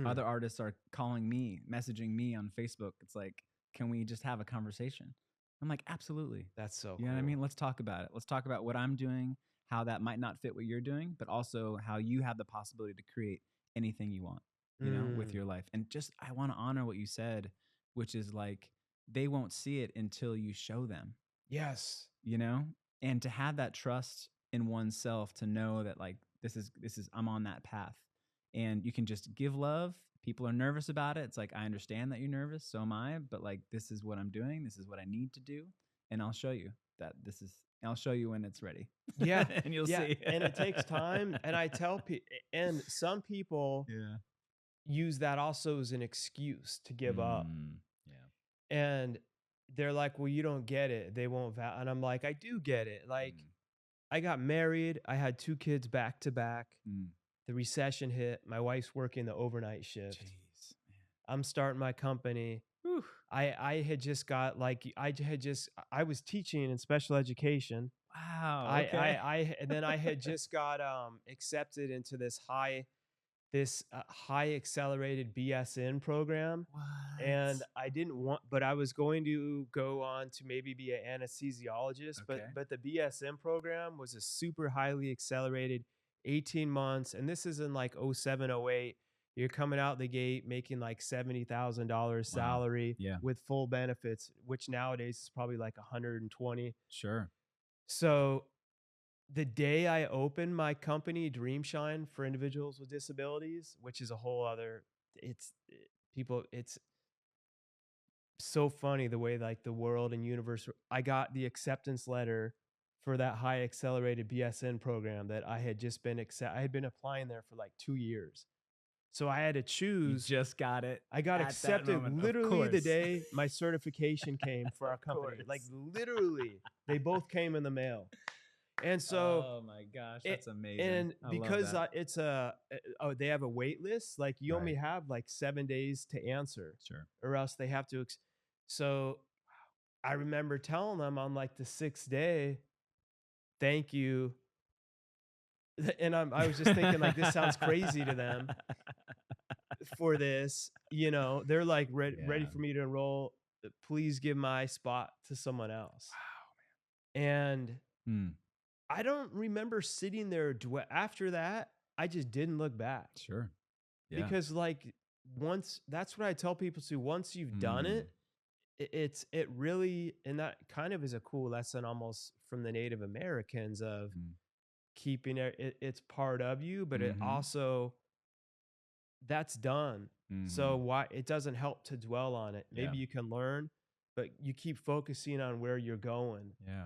S2: Other artists are calling me, messaging me on Facebook. It's like, can we just have a conversation? I'm like, absolutely.
S1: That's so
S2: You know what I mean? Let's talk about it. Let's talk about what I'm doing, how that might not fit what you're doing, but also how you have the possibility to create anything you want, you know, with your life. And just, I want to honor what you said, which is like, they won't see it until you show them.
S1: Yes.
S2: You know? And to have that trust in oneself, to know that like, this is, I'm on that path. And you can just give love. People are nervous about it. It's like, I understand that you're nervous. So am I. But like, this is what I'm doing. This is what I need to do. And I'll show you that I'll show you when it's ready.
S1: Yeah.
S2: And you'll see.
S1: And it takes time. And I tell people, and some people use that also as an excuse to give up.
S2: Yeah.
S1: And they're like, well, you don't get it. They won't and I'm like, I do get it. Like, I got married. I had 2 kids back to back. The recession hit. My wife's working the overnight shift.
S2: Jeez, man.
S1: I'm starting my company.
S2: Whew.
S1: I had just got I was teaching in special education.
S2: Wow. Okay.
S1: And then I had just got accepted into this high accelerated BSN program.
S2: What?
S1: And I didn't want, but I was going to go on to maybe be an anesthesiologist.
S2: Okay.
S1: But the BSN program was a super highly accelerated 18 months. And this is in like 07, 08. You're coming out the gate making like $70,000 salary with full benefits, which nowadays is probably like 120.
S2: Sure.
S1: So the day I opened my company, Dreamshine, for individuals with disabilities, which is a whole other, it's so funny the way like the world and universe, I got the acceptance letter for that high accelerated BSN program that I had just been I had been applying there for like 2 years. So I had to choose.
S2: You just got it.
S1: I got accepted literally the day my certification came for our company. Like literally, they both came in the mail. And so,
S2: oh my gosh, that's amazing.
S1: And because it's they have a wait list, like you only have like 7 days to answer.
S2: Sure.
S1: Or else they have to. So I remember telling them on like the 6th day, thank you. And I was just thinking like, this sounds crazy to them for this, you know, they're like ready for me to enroll. Please give my spot to someone else. Wow, man. And I don't remember sitting there after that. I just didn't look back.
S2: Sure. Yeah.
S1: Because like that's what I tell people too. Once you've done it, it really, and that kind of is a cool lesson almost from the Native Americans of keeping it's part of you, but it also, that's done. So
S2: Mm-hmm.
S1: why it doesn't help to dwell on it.
S2: Yeah.
S1: Maybe you can learn, but you keep focusing on where you're going.
S2: Yeah.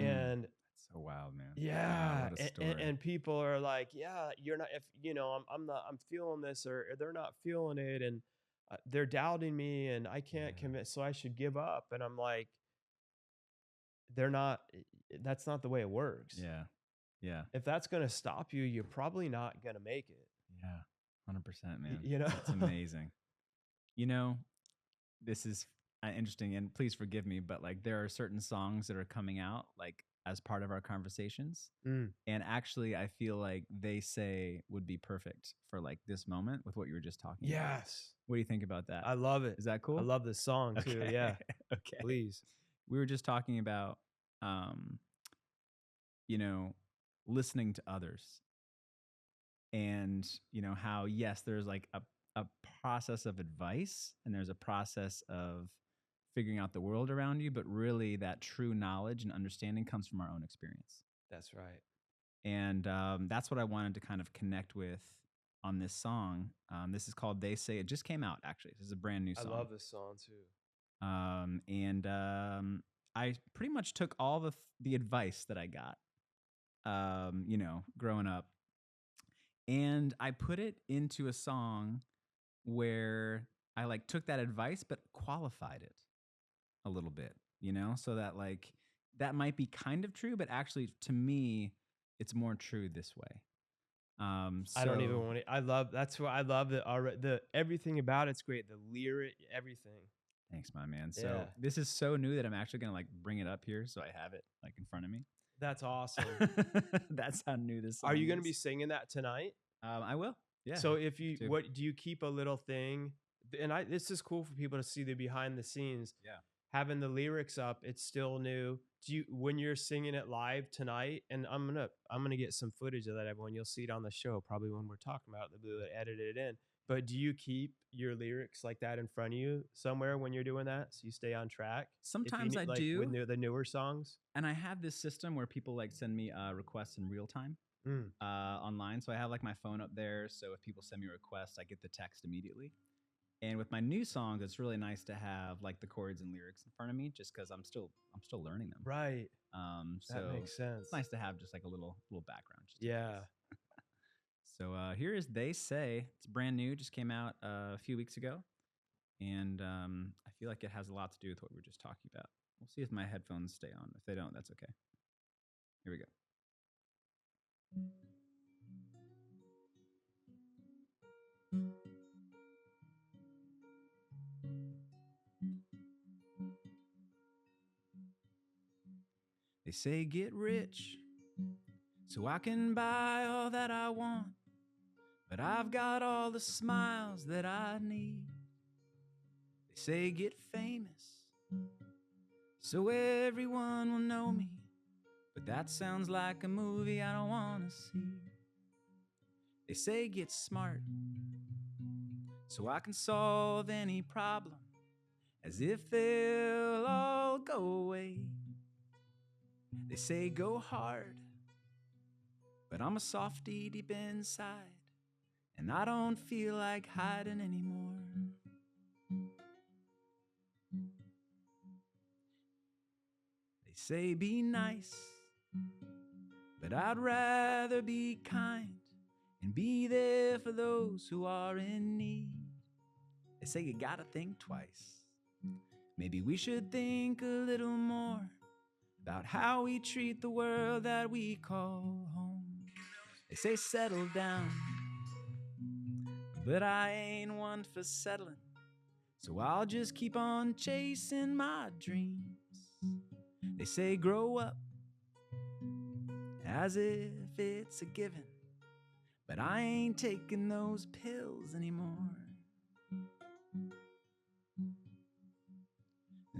S1: And
S2: That's so wild, man. Wow,
S1: yeah,
S2: what a story.
S1: and people are like, yeah, you're not. If you know, I'm not. I'm feeling this, or they're not feeling it, and they're doubting me, and I can't
S2: Yeah.
S1: commit, so I should give up. And I'm like, they're not. That's not the way it works.
S2: Yeah. Yeah.
S1: If that's gonna stop you, you're probably not gonna make it.
S2: Yeah. 100%, man.
S1: You know.
S2: That's amazing. You know, this is interesting, and please forgive me, but like there are certain songs that are coming out like as part of our conversations.
S1: Mm,
S2: And actually, I feel like They Say would be perfect for like this moment with what you were just talking about.
S1: yes,
S2: What do you think about that?
S1: I love it.
S2: Is that
S1: I
S2: cool?
S1: love this song too.
S2: Okay.
S1: Yeah,
S2: Okay.
S1: please.
S2: We were just talking about, um, you know, listening to others and, how, yes, there's like a process of advice and there's a process of figuring out the world around you, but really that true knowledge and understanding comes from our own experience.
S1: That's right.
S2: And that's what I wanted to kind of connect with on this song. This is called They Say. It just came out, actually. This is a brand new
S1: I
S2: song.
S1: love this song too.
S2: And I pretty much took all the advice that I got, growing up, and I put it into a song where I like took that advice, but qualified it a little bit, so that like that might be kind of true, but actually to me, it's more true this way.
S1: I don't even
S2: So
S1: want to. I love. That's why I love the everything about it's great. The lyric, everything.
S2: thanks, my man. So
S1: Yeah,
S2: this is so new that I'm actually gonna like bring it up here so I have it like in front of me.
S1: that's awesome.
S2: That's how new this
S1: Are
S2: song
S1: you going to be
S2: is.
S1: singing that tonight?
S2: I will. Yeah.
S1: So if
S2: Have
S1: you,
S2: to.
S1: what do you keep a little thing? And this is cool for people to see the behind the scenes.
S2: Yeah.
S1: Having the lyrics up, it's still new. Do you, when you're singing it live tonight? And I'm gonna get some footage of that, everyone. You'll see it on the show probably when we're talking about it. They'll edit it in. But do you keep your lyrics like that in front of you somewhere when you're doing that, so you stay on track? If you
S2: Sometimes
S1: need,
S2: I
S1: like with
S2: do,
S1: the newer songs.
S2: and I have this system where people like send me requests in real time
S1: Mm,
S2: online. So I have like my phone up there. So if people send me requests, I get the text immediately. And with my new songs, it's really nice to have like the chords and lyrics in front of me, just because I'm still learning them.
S1: right.
S2: So
S1: That makes sense.
S2: it's nice to have just like a little background. Just in
S1: Yeah.
S2: case. So here is They Say. It's brand new, just came out a few weeks ago. And I feel like it has a lot to do with what we were just talking about. We'll see if my headphones stay on. If they don't, that's okay. Here we go. They say get rich so I can buy all that I want, but I've got all the smiles that I need. They say get famous so everyone will know me, but that sounds like a movie I don't want to see. They say get smart so I can solve any problem, as if they'll all go away. They say go hard, but I'm a softie deep inside, and I don't feel like hiding anymore. They say be nice, but I'd rather be kind and be there for those who are in need. They say you gotta think twice. Maybe we should think a little more about how we treat the world that we call home. They say settle down, but I ain't one for settling, so I'll just keep on chasing my dreams. They say grow up, as if it's a given, but I ain't taking those pills anymore.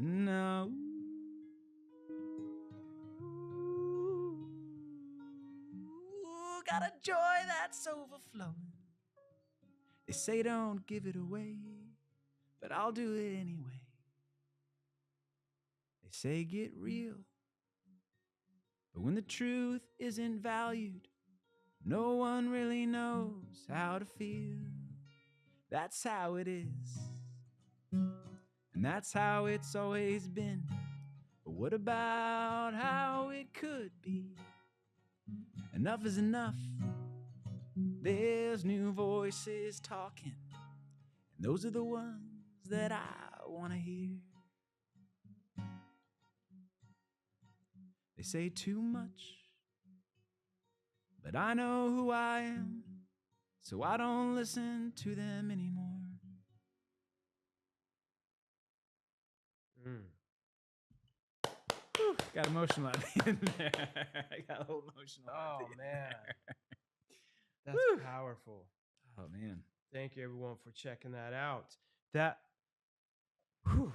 S2: No. Got a joy that's overflowing. They say don't give it away, but I'll do it anyway. They say get real, but when the truth isn't valued, no one really knows how to feel. That's how it is. And that's how it's always been. But what about how it could be? Enough is enough. There's new voices talking, and those are the ones that I want to hear. They say too much, but I know who I am, so I don't listen to them anymore. Whew, got emotional at the end there. I got a little emotional.
S1: Oh,
S2: at the end
S1: man.
S2: there.
S1: That's
S2: Woo.
S1: powerful.
S2: Oh man.
S1: Thank you, everyone, for checking that out. Whew,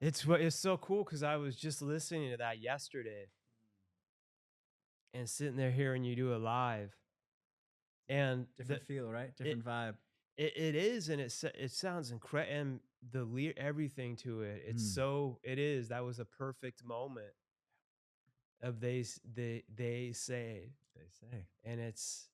S1: it's so cool because I was just listening to that yesterday and sitting there hearing you do it live. And
S2: Different feel, right? Different vibe.
S1: it is, and it sounds incredible. And everything to it, it is. That was a perfect moment of they say,
S2: They say.
S1: and it's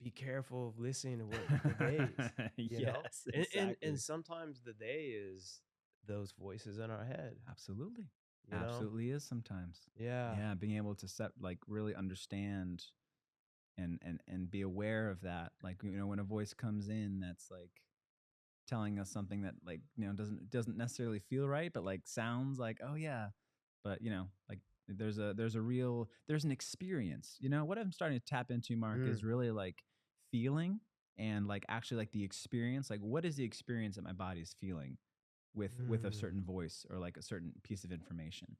S1: be careful of listening to what the days, you know?
S2: Yes, exactly.
S1: And sometimes the they is those voices in our head.
S2: Absolutely.
S1: You know?
S2: Absolutely is sometimes.
S1: Yeah.
S2: Yeah, being able to really understand and be aware of that. Like, you know, when a voice comes in that's like telling us something that, like, you know, doesn't necessarily feel right, but like sounds like, oh yeah. But, you know, like there's an experience. You know, what I'm starting to tap into, Mark, is really like feeling and like actually like the experience. Like, what is the experience that my body is feeling with a certain voice or like a certain piece of information?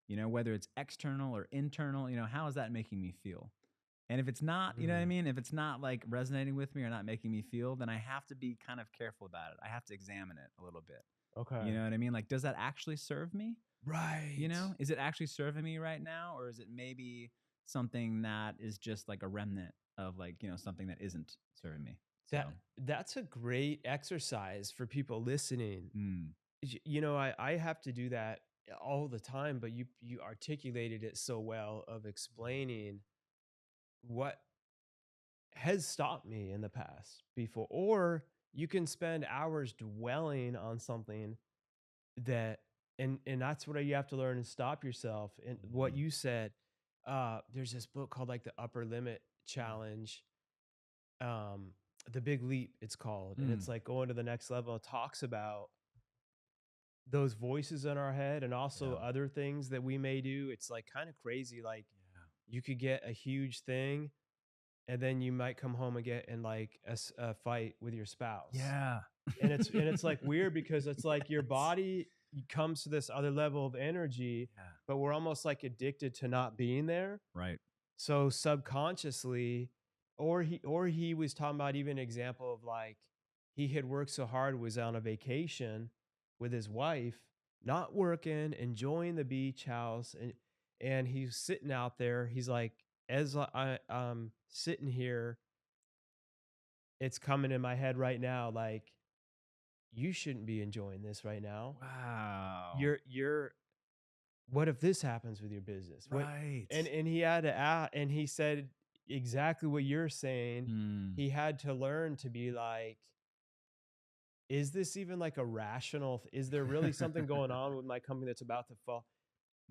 S2: You know, whether it's external or internal, you know, how is that making me feel? And if it's not, you know what I mean? If it's not like resonating with me or not making me feel, then I have to be kind of careful about it. I have to examine it a little bit.
S1: Okay.
S2: You know what I mean? Like, does that actually serve me?
S1: Right.
S2: You know, is it actually serving me right now? Or is it maybe something that is just like a remnant of, like, you know, something that isn't serving me? So.
S1: That's a great exercise for people listening. You know, I have to do that all the time, but you articulated it so well of explaining what has stopped me in the past before. Or you can spend hours dwelling on something that, and that's what you have to learn, and stop yourself. And what you said, there's this book called like the Upper Limit Challenge, the Big Leap it's called, and it's like going to the next level. It talks about those voices in our head and also other things that we may do. It's like kind of crazy. Like you could get a huge thing and then you might come home and get in like a fight with your spouse.
S2: Yeah.
S1: And it's like weird because it's like your body comes to this other level of energy, but we're almost like addicted to not being there.
S2: Right.
S1: So subconsciously, or he was talking about even an example of like he had worked so hard, was on a vacation with his wife, not working, enjoying the beach house, and he's sitting out there. He's like, as I'm sitting here, it's coming in my head right now, like, you shouldn't be enjoying this right now.
S2: Wow.
S1: You're what if this happens with your business?
S2: Right.
S1: And he had to ask, and he said exactly what you're saying. He had to learn to be like, is this even like a rational, is there really something going on with my company that's about to fall?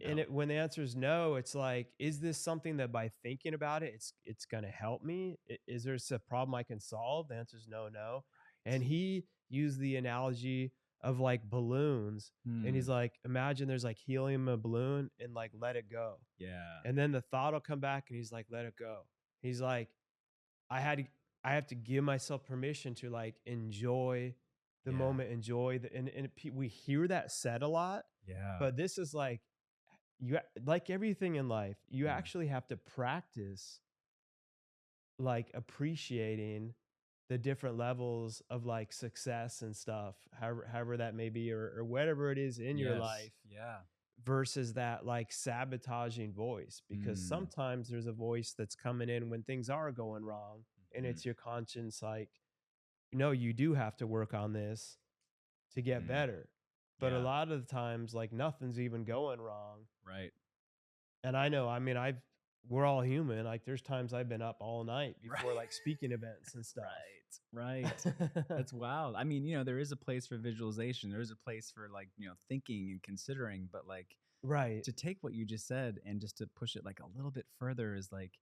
S2: No.
S1: And when the answer is no, it's like, is this something that by thinking about it, it's going to help me? Is there a problem I can solve? The answer is no. Right. And he used the analogy of like balloons. And he's like, imagine there's like helium in a balloon and like, let it go.
S2: Yeah.
S1: And then the thought will come back and he's like, let it go. He's like, I have to give myself permission to like enjoy the moment, enjoy we hear that said a lot.
S2: Yeah.
S1: But this is like, you, like everything in life, you actually have to practice like appreciating the different levels of like success and stuff, however that may be, or whatever it is in your life.
S2: Yeah.
S1: Versus that like sabotaging voice, because sometimes there's a voice that's coming in when things are going wrong, and it's your conscience like, no, you do have to work on this to get better. But a lot of the times, like nothing's even going wrong.
S2: Right.
S1: And I know, I mean, we're all human. Like there's times I've been up all night before
S2: Right.
S1: like speaking events and stuff.
S2: Right. That's wild. I mean, there is a place for visualization. There is a place for like, thinking and considering, but like
S1: Right.
S2: to take what you just said and just to push it like a little bit further is like,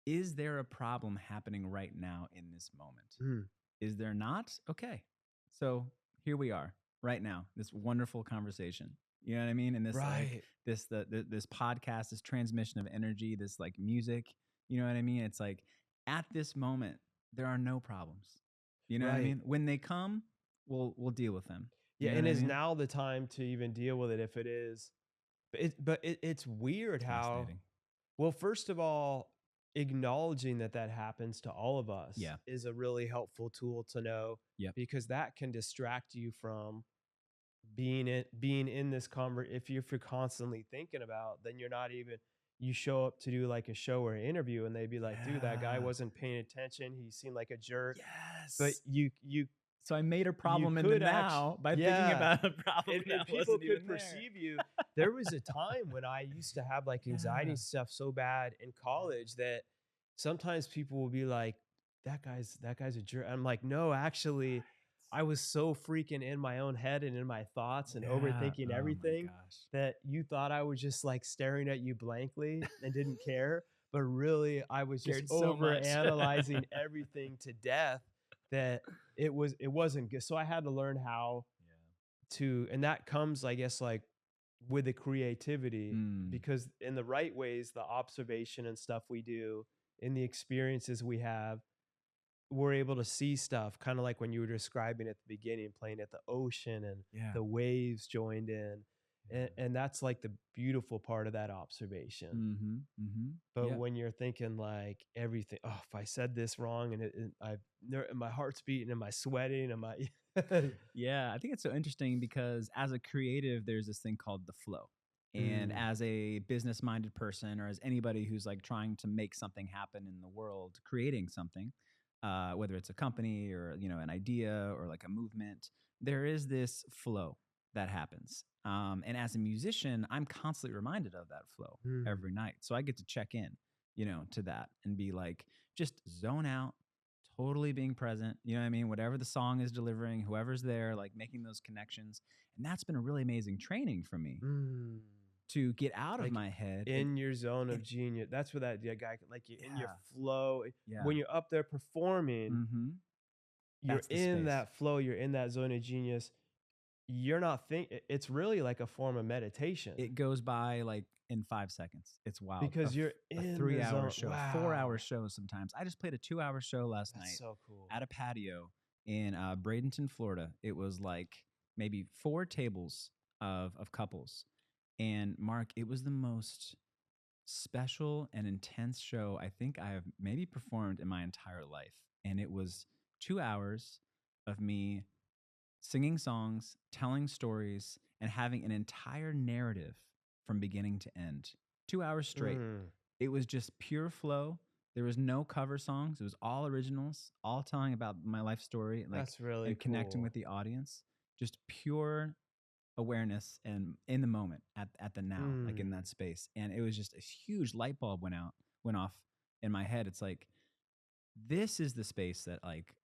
S2: is there a problem happening right now in this moment?
S1: Mm.
S2: Is there not? Okay. So here we are right now, this wonderful conversation. You know what I mean? And this like
S1: Right.
S2: this podcast, this transmission of energy, this like music, you know what I mean? It's like at this moment, there are no problems. You know what I
S1: Right.
S2: mean? When they come, we'll deal with them.
S1: Yeah,
S2: You know
S1: and
S2: what I
S1: is
S2: mean?
S1: now the time to even deal with it if it is. It's weird
S2: It's
S1: how,
S2: fascinating.
S1: well, first of all, acknowledging that that happens to all of us
S2: Yeah.
S1: is a really helpful tool to know,
S2: Yep.
S1: because that can distract you from being in this if you're constantly thinking about, then you're not even, you show up to do like a show or an interview and they'd be like, dude, that guy
S2: Yeah.
S1: wasn't paying attention, he seemed like a jerk.
S2: Yes.
S1: But you
S2: So I made a problem in the
S1: could
S2: now by thinking
S1: yeah,
S2: about a problem
S1: and
S2: that
S1: people
S2: wasn't
S1: could
S2: even there.
S1: perceive you. There was a time when I used to have like anxiety
S2: Yeah.
S1: stuff so bad in college that sometimes people will be like, that guy's a jerk. I'm like, no, actually, I was so freaking in my own head and in my thoughts and
S2: Yeah.
S1: overthinking
S2: Oh my
S1: everything
S2: gosh.
S1: that you thought I was just like staring at you blankly and didn't care. But really, I was just
S2: Cared so
S1: over
S2: much.
S1: analyzing everything to death, that it wasn't good. So I had to learn how to, and that comes, I guess, like with the creativity,
S2: Mm.
S1: because in the right ways, the observation and stuff we do, in the experiences we have, we're able to see stuff kind of like when you were describing at the beginning, playing at the ocean and
S2: Yeah.
S1: the waves joined in.
S2: Yeah.
S1: And that's like the beautiful part of that observation.
S2: Mm-hmm. Mm-hmm.
S1: But
S2: Yeah.
S1: when you're thinking like everything, oh, if I said this wrong and my heart's beating, am I sweating? Am I?
S2: Yeah, I think it's so interesting because as a creative, there's this thing called the flow. And
S1: Mm.
S2: as a business minded person, or as anybody who's like trying to make something happen in the world, creating something, whether it's a company or, an idea or like a movement, there is this flow that happens. And as a musician, I'm constantly reminded of that flow
S1: Mm.
S2: every night. So I get to check in, to that and be like, just zone out, totally being present, you know what I mean? Whatever the song is delivering, whoever's there, like making those connections. And that's been a really amazing training for me
S1: Mm.
S2: to get out of
S1: Like
S2: my head.
S1: in your zone of
S2: and-
S1: genius. That's what that guy, like you're in your
S2: Yeah.
S1: flow.
S2: Yeah.
S1: When you're up there performing,
S2: Mm-hmm.
S1: you're
S2: That's the
S1: in
S2: space.
S1: that flow, you're in that zone of genius. You're not it's really like a form of meditation.
S2: It goes by like in 5 seconds. It's wild.
S1: Because you're in
S2: a
S1: the
S2: 3-hour
S1: zone.
S2: show,
S1: Wow.
S2: 4-hour show sometimes. I just played a 2-hour show last
S1: That's
S2: night
S1: so cool.
S2: at a patio in Bradenton, Florida. It was like maybe 4 tables of couples. And Mark, it was the most special and intense show I think I have maybe performed in my entire life. And it was 2 hours of me singing songs, telling stories, and having an entire narrative from beginning to end. 2 hours straight.
S1: Mm.
S2: It was just pure flow. There was no cover songs. It was all originals, all telling about my life story, like,
S1: That's really
S2: and connecting
S1: cool.
S2: with the audience. Just pure awareness and in the moment, at the now, like in that space. And it was just a huge light bulb went off in my head. It's like, this is the space that like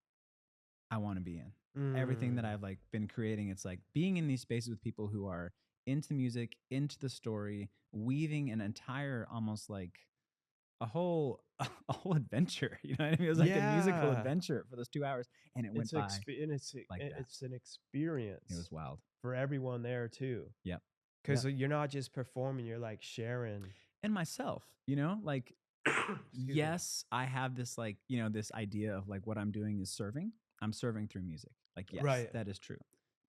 S2: I want to be in. Everything that I've like been creating, it's like being in these spaces with people who are into music, into the story, weaving an entire, almost like a whole adventure. You know what I mean? It was like a musical
S1: Yeah.
S2: adventure for those 2 hours, and it went
S1: It's
S2: by like that.
S1: it's an experience.
S2: It was wild.
S1: For everyone there too.
S2: Yep.
S1: Because you're not just performing, you're like sharing.
S2: And myself, like, yes, I have this like, this idea of like what I'm doing is serving. I'm serving through music. Like, yes,
S1: Right.
S2: that is true.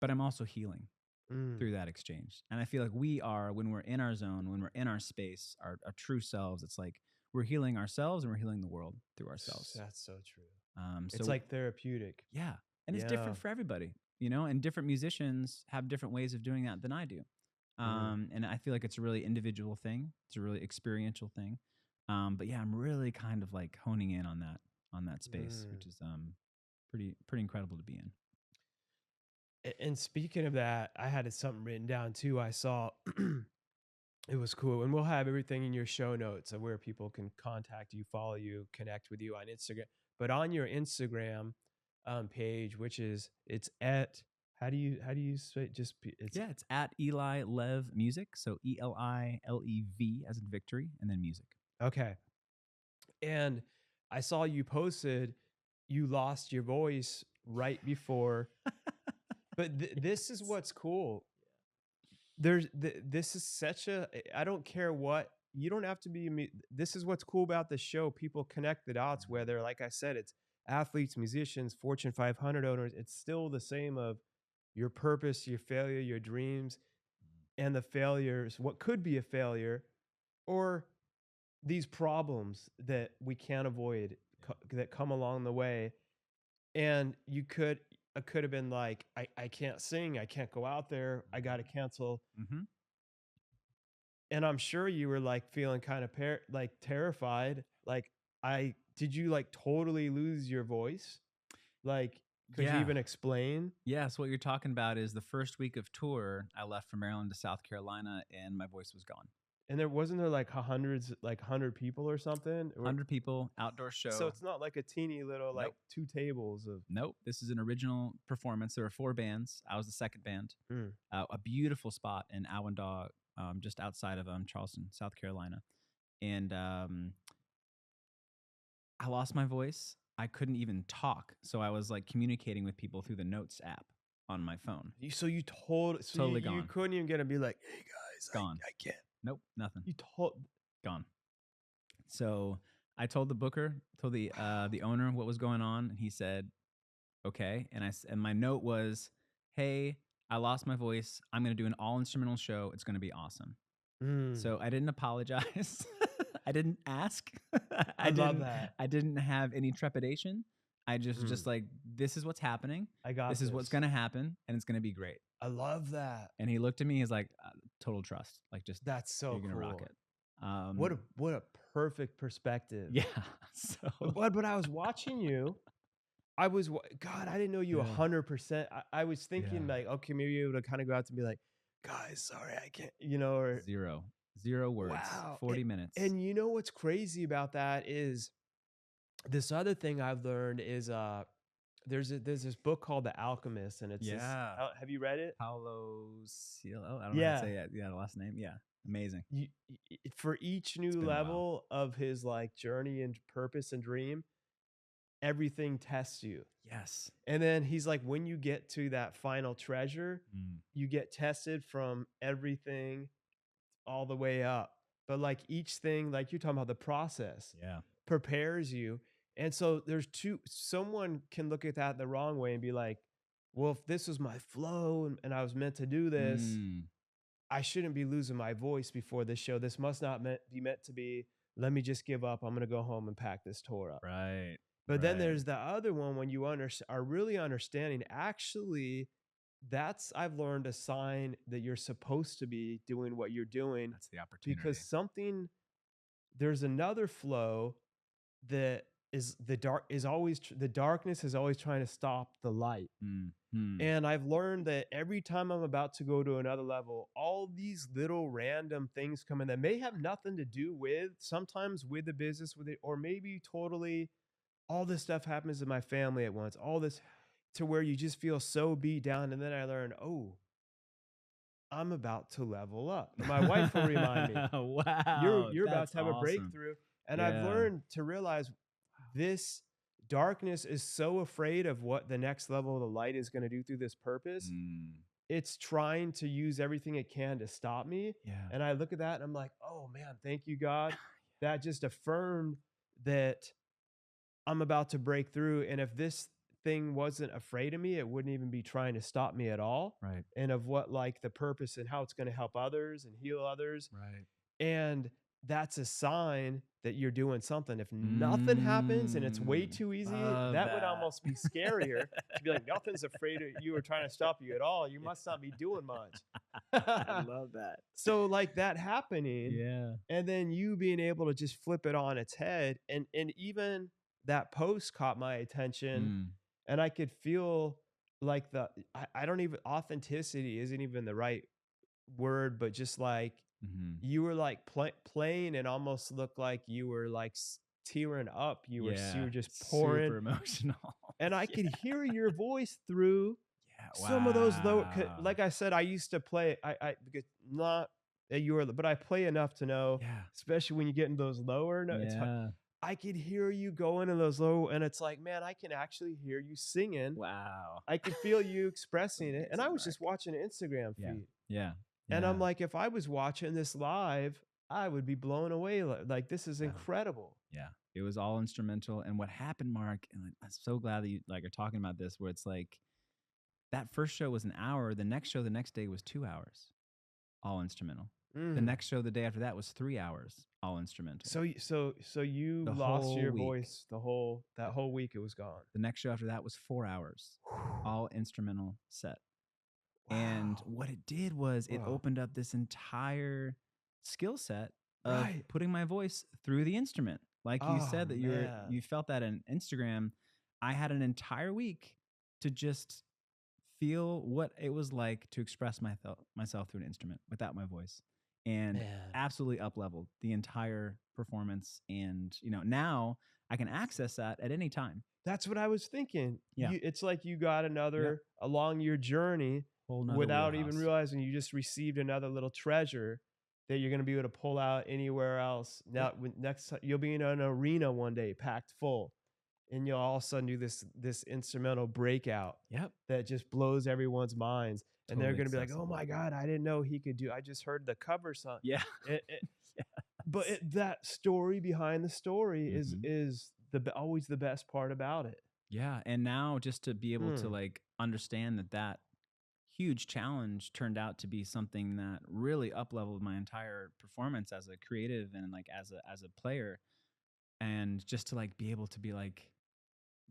S2: But I'm also healing through that exchange. And I feel like we are, when we're in our zone, when we're in our space, our true selves, it's like we're healing ourselves and we're healing the world through ourselves.
S1: That's so true.
S2: So
S1: It's like therapeutic.
S2: Yeah. And it's different for everybody, and different musicians have different ways of doing that than I do. And I feel like it's a really individual thing. It's a really experiential thing. But yeah, I'm really kind of like honing in on that space, which is pretty incredible to be in.
S1: And speaking of that, I had something written down too. I saw It was cool. And we'll have everything in your show notes of where people can contact you, follow you, connect with you on Instagram. But on your Instagram page, which is it's at how do you say it? It's
S2: Yeah, it's at Eli Lev Music. So ELILEV as in victory, and then music.
S1: okay. And I saw you posted you lost your voice right before. But this is what's cool. This is such a I don't care what you don't have to be this is what's cool about the show. People connect the dots, whether like I said it's athletes, musicians, Fortune 500 owners. It's still the same of your purpose, your failure, your dreams, and the failures, what could be a failure, or these problems that we can't avoid that come along the way. And you could I could have been like, I can't sing, I can't go out there, I got to cancel.
S2: Mm-hmm.
S1: And I'm sure you were like feeling kind of like terrified. Like, did you like totally lose your voice? Like, could you
S2: Yeah.
S1: even explain?
S2: Yeah. So what you're talking about is the first week of tour, I left from Maryland to South Carolina and my voice was gone.
S1: And there wasn't like hundreds, like 100 people or something?
S2: 100 people, outdoor show.
S1: So it's not like a teeny little, like
S2: Nope.
S1: 2 tables of.
S2: Nope. This is an original performance. There were 4 bands. I was the second band.
S1: Mm.
S2: A beautiful spot in Awandaw, just outside of Charleston, South Carolina. And I lost my voice. I couldn't even talk. So I was like communicating with people through the Notes app on my phone.
S1: So you told, so
S2: Totally
S1: you
S2: gone.
S1: couldn't even get to be like, hey guys,
S2: Gone.
S1: I can't.
S2: Nope, nothing.
S1: You told.
S2: Gone. So I told the booker, told the owner what was going on, and he said, "Okay." And my note was, "Hey, I lost my voice. I'm going to do an all instrumental show. It's going to be awesome."
S1: Mm.
S2: So I didn't apologize. I didn't ask.
S1: I love that.
S2: I didn't have any trepidation. I just like, this is what's happening.
S1: I got
S2: this is what's going to happen, and it's going to be great.
S1: I love that.
S2: And he looked at me. He's like, total trust. Like, just
S1: That's so
S2: you're gonna
S1: cool.
S2: rock it.
S1: What a perfect perspective.
S2: Yeah. So,
S1: but I was watching you. I didn't know you
S2: Yeah.
S1: 100%. I was thinking
S2: Yeah.
S1: like, okay, maybe you would kind of go out to be like, guys, sorry, I can't, or
S2: zero words.
S1: wow,
S2: 40 minutes.
S1: And you know what's crazy about that is this other thing I've learned is there's this book called The Alchemist, and it's have you read it?
S2: Paulo Coelho. I don't know how to say it. Yeah, the last name. Yeah, amazing.
S1: For each new level of his like journey and purpose and dream, everything tests you.
S2: Yes.
S1: And then he's like, when you get to that final treasure, you get tested from everything all the way up. But like each thing, like you're talking about, the process prepares you. And so someone can look at that the wrong way and be like, well, if this was my flow and I was meant to do this, I shouldn't be losing my voice before this show. This must not be meant to be. Let me just give up. I'm going to go home and pack this tour up.
S2: Right.
S1: But then there's the other one when you are really understanding, actually, I've learned a sign that you're supposed to be doing what you're doing.
S2: That's the opportunity.
S1: Because there's another flow that is the darkness is always trying to stop the light. And I've learned that every time I'm about to go to another level, all these little random things come in that may have nothing to do with, sometimes with the business, with it, or maybe totally all this stuff happens in my family at once, all this to where you just feel so beat down. And then I learned, oh, I'm about to level up. My wife will remind me,
S2: wow,
S1: you're about to have a breakthrough. And I've learned to realize this darkness is so afraid of what the next level of the light is going to do through this purpose. It's trying to use everything it can to stop me. And I look at that and I'm like, oh man, thank you, God. That just affirmed that I'm about to break through. And if this thing wasn't afraid of me, it wouldn't even be trying to stop me at all.
S2: Right.
S1: And of what like the purpose and how it's going to help others and heal others.
S2: Right.
S1: And that's a sign that you're doing something. If nothing happens and it's way too easy, that would almost be scarier to be like, nothing's afraid of you or trying to stop you at all. You must not be doing much.
S2: I love that.
S1: So like that happening, and then you being able to just flip it on its head, and even that post caught my attention, and I could feel like I don't even, authenticity isn't even the right word, but just like you were like playing and almost looked like you were like tearing up. You
S2: Yeah.
S1: were just pouring,
S2: Super emotional.
S1: and I could hear your voice through
S2: Yeah.
S1: some of those lower.
S2: Wow.
S1: Like I said, I used to play. I because not that you were, but I play enough to know,
S2: Yeah.
S1: especially when you get in those lower notes.
S2: Yeah.
S1: I could hear you going in those low, and it's like, man, I can actually hear you singing.
S2: Wow.
S1: I can feel you expressing it. And I
S2: Amazing,
S1: was just
S2: Mark.
S1: watching an Instagram
S2: Yeah.
S1: feed.
S2: Yeah.
S1: And
S2: Yeah.
S1: I'm like, if I was watching this live, I would be blown away. Like, this is
S2: Yeah.
S1: incredible.
S2: Yeah. It was all instrumental. And what happened, Mark, and I'm so glad that you like are talking about this, where it's like that first show was an hour. The next show the next day was 2 hours, all instrumental. The next show the day after that was 3 hours, all instrumental.
S1: So you
S2: The
S1: lost
S2: whole
S1: your
S2: week.
S1: voice that whole week. It was gone.
S2: The next show after that was 4 hours, all instrumental set. And
S1: Wow.
S2: what it did was it
S1: Wow.
S2: opened up this entire skill set of
S1: Right.
S2: putting my voice through the instrument. Like you
S1: Oh,
S2: said that
S1: man.
S2: you felt that on Instagram. I had an entire week to just feel what it was like to express myself through an instrument without my voice, and
S1: Man.
S2: absolutely up-leveled the entire performance. And now I can access that at any time.
S1: That's what I was thinking.
S2: Yeah.
S1: It's like you got another along your journey
S2: Whole nother
S1: without even
S2: wheelhouse.
S1: realizing you just received another little treasure that you're going to be able to pull out anywhere else. Now, next time you'll be in an arena one day packed full, and you'll all of a sudden do this instrumental breakout
S2: Yep.
S1: that just blows everyone's minds. And they're
S2: Totally
S1: going to be like, oh
S2: accessible.
S1: my God, I didn't know he could do, I just heard the cover song.
S2: Yeah.
S1: But that story behind the story is always the best part about it.
S2: Yeah. And now just to be able to like understand that huge challenge turned out to be something that really up-leveled my entire performance as a creative and like as a player. And just to like be able to be like,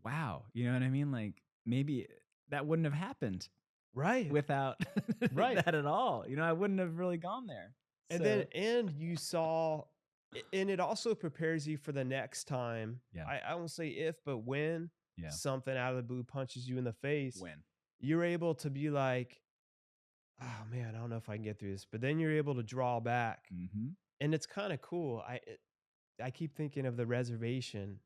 S2: wow, you know what I mean? Like maybe that wouldn't have happened
S1: Right.
S2: without
S1: Right.
S2: that at all. I wouldn't have really gone there.
S1: And then, and you saw, and it also prepares you for the next time.
S2: Yeah.
S1: I won't say if, but when something out of the blue punches you in the face, you're able to be like, oh man, I don't know if I can get through this. But then you're able to draw back. And it's kind of cool. I keep thinking of the reservation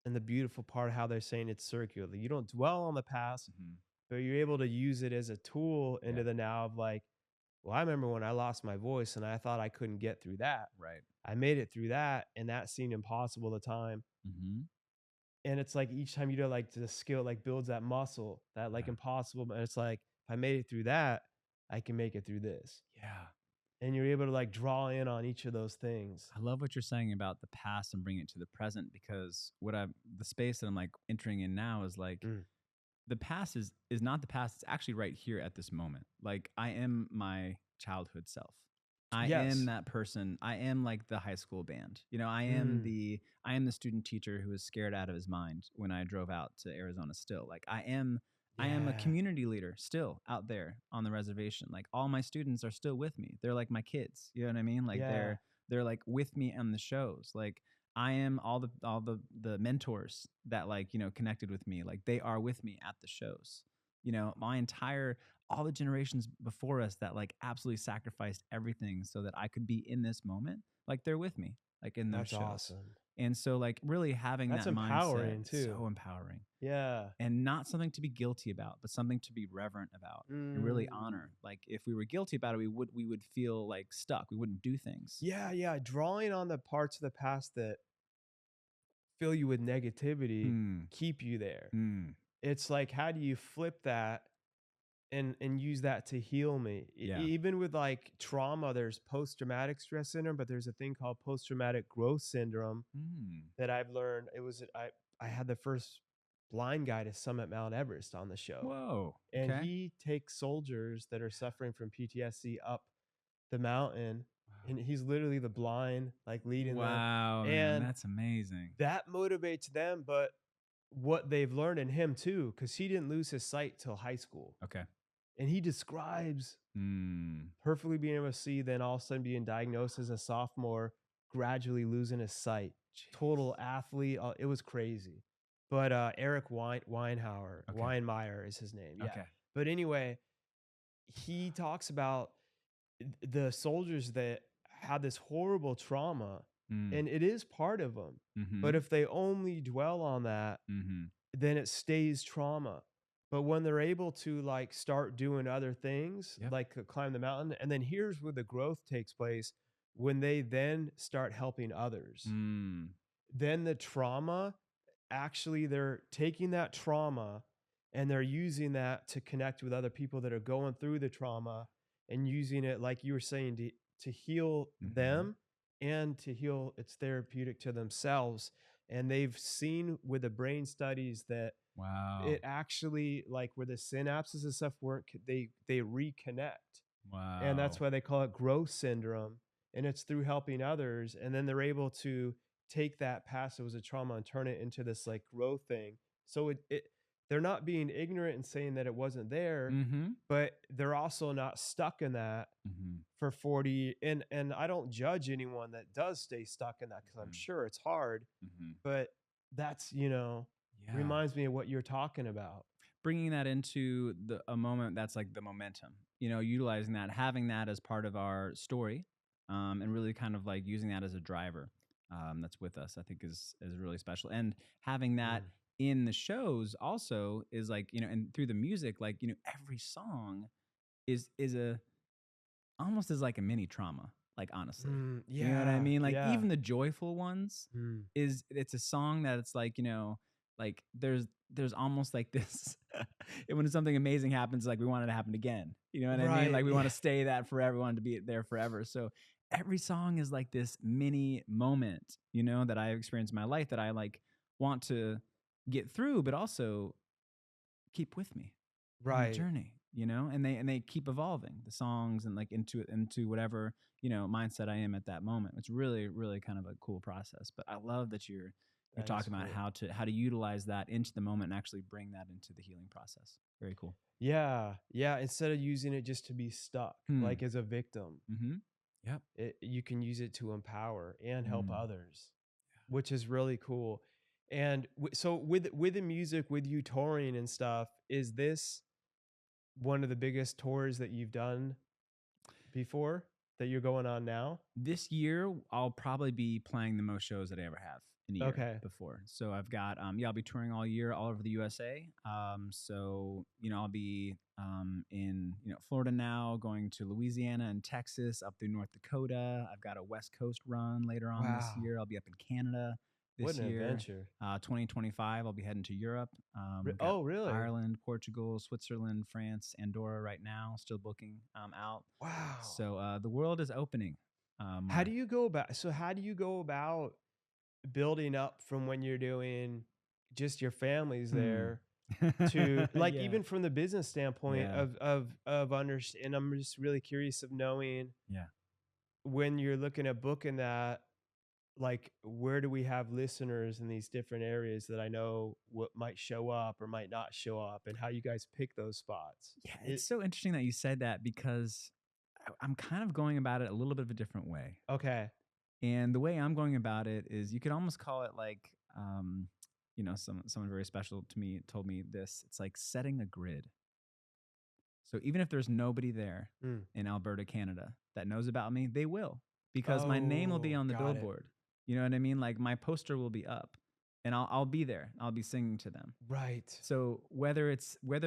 S1: and the beautiful part of how they're saying it's circular. You don't dwell on the past, but you're able to use it as a tool into the now of like, well, I remember when I lost my voice and I thought I couldn't get through that.
S2: Right.
S1: I made it through that, and that seemed impossible at the time. And it's like each time you do like the skill like builds that muscle, that like impossible. But it's like if I made it through that, I can make it through this.
S2: Yeah.
S1: And you're able to like draw in on each of those things.
S2: I love what you're saying about the past and bringing it to the present, because the space that I'm like entering in now is like the past is not the past. It's actually right here at this moment. Like I am my childhood self. I am that person. I am like the high school band. I am the student teacher who was scared out of his mind when I drove out to Arizona still. Like I am a community leader still out there on the reservation. Like all my students are still with me. They're like my kids. You know what I mean? Like they're like with me on the shows. Like I am all the mentors that like, connected with me. Like they are with me at the shows. All the generations before us that like absolutely sacrificed everything so that I could be in this moment. Like they're with me, like in those shows.
S1: That's awesome.
S2: And so like really having
S1: that's
S2: that
S1: empowering
S2: mindset,
S1: too.
S2: so empowering.
S1: Yeah.
S2: And not something to be guilty about, but something to be reverent about and really honor. Like if we were guilty about it, we would feel like stuck. We wouldn't do things.
S1: Yeah. Yeah. Drawing on the parts of the past that fill you with negativity, keep you there. It's like, how do you flip that and use that to heal me? Even with like trauma, there's post-traumatic stress syndrome, but there's a thing called post-traumatic growth syndrome that I've learned. I had the first blind guy to summit Mount Everest on the show.
S2: Whoa.
S1: And he takes soldiers that are suffering from PTSD up the mountain. And he's literally the blind, like leading them.
S2: Wow,
S1: and
S2: that's amazing.
S1: That motivates them, but what they've learned in him too, because he didn't lose his sight till high school.
S2: Okay.
S1: And he describes perfectly being able to see, then all of a sudden being diagnosed as a sophomore, gradually losing his sight. Jeez. Total athlete. It was crazy. But Eric Weinmeier is his name. Yeah. Okay. But anyway, he talks about the soldiers that had this horrible trauma,
S2: Mm.
S1: and it is part of them. But
S2: Mm-hmm.
S1: if they only dwell on that,
S2: Mm-hmm.
S1: then it stays trauma. But when they're able to like start doing other things,
S2: Yep.
S1: like climb the mountain, and then here's where the growth takes place when they then start helping others.
S2: Mm.
S1: Then the trauma, actually, they're taking that trauma and they're using that to connect with other people that are going through the trauma and using it, like you were saying, to heal
S2: Mm-hmm.
S1: them and to heal, it's therapeutic to themselves. And they've seen with the brain studies that
S2: Wow.
S1: it actually, like where the synapses and stuff weren't, they reconnect. And that's
S2: Wow.
S1: why they call it growth syndrome. And it's through helping others. And then they're able to take that past that was a trauma and turn it into this like growth thing. So they're not being ignorant and saying that it wasn't there,
S2: Mm-hmm.
S1: but they're also not stuck in that
S2: Mm-hmm.
S1: for 40. And I don't judge anyone that does stay stuck in that, because I'm
S2: Mhm.
S1: sure it's hard.
S2: Mm-hmm.
S1: But that's,
S2: Yeah.
S1: reminds me of what you're talking about.
S2: Bringing that into a moment that's like the momentum, utilizing that, having that as part of our story, and really kind of like using that as a driver, that's with us, I think is really special. And having that
S1: Mm.
S2: in the shows also is like, and through the music, like, every song is a almost as like a mini trauma, like, honestly. You know what I
S1: Yeah,
S2: mean? Like,
S1: yeah.
S2: even the joyful ones
S1: Mm.
S2: it's a song that it's like, like there's almost like this and when something amazing happens, like we want it to happen again. You know what I mean?
S1: Right.
S2: Like we want
S1: Yeah.
S2: to stay that for everyone to be there forever. So every song is like this mini moment, that I experienced in my life that I like want to get through, but also keep with me on the
S1: Right.
S2: journey, and they keep evolving the songs and like into whatever, mindset I am at that moment. It's really, really kind of a cool process. But I love that you're
S1: That is
S2: talking about
S1: cool.
S2: how to utilize that into the moment and actually bring that into the healing process. Very cool.
S1: Yeah. Yeah. Instead of using it just to be stuck,
S2: Hmm.
S1: like as a victim,
S2: Mm-hmm. Yep.
S1: you can use it to empower and help
S2: Mm.
S1: others, which is really cool. And so with the music, with you touring and stuff, is this one of the biggest tours that you've done before that you're going on now?
S2: This year, I'll probably be playing the most shows that I ever have in a year
S1: Okay.
S2: before. So I've got, I'll be touring all year, all over the USA. So, I'll be in, Florida now, going to Louisiana and Texas, up through North Dakota. I've got a West Coast run later on this
S1: Wow.
S2: year. I'll be up in Canada
S1: What
S2: this
S1: an
S2: year.
S1: adventure.
S2: 2025, I'll be heading to Europe. Got
S1: Oh, really?
S2: Ireland, Portugal, Switzerland, France, Andorra right now, still booking out.
S1: Wow.
S2: So the world is opening.
S1: How do you go about building up from when you're doing just your families
S2: Hmm.
S1: there to like
S2: Yeah.
S1: even from the business standpoint
S2: Yeah.
S1: of understand, and I'm just really curious of knowing
S2: Yeah.
S1: when you're looking at booking that, like where do we have listeners in these different areas that I know what might show up or might not show up, and how you guys pick those spots.
S2: Yeah. It's so interesting that you said that because I'm kind of going about it a little bit of a different way.
S1: Okay.
S2: And the way I'm going about it is you could almost call it like, someone very special to me told me this. It's like setting a grid. So even if there's nobody there
S1: Mm.
S2: in Alberta, Canada that knows about me, they will, because my name will be
S1: Oh,
S2: on the
S1: got it.
S2: billboard. You know what I mean? Like my poster will be up and I'll be there. I'll be singing to them.
S1: Right.
S2: So whether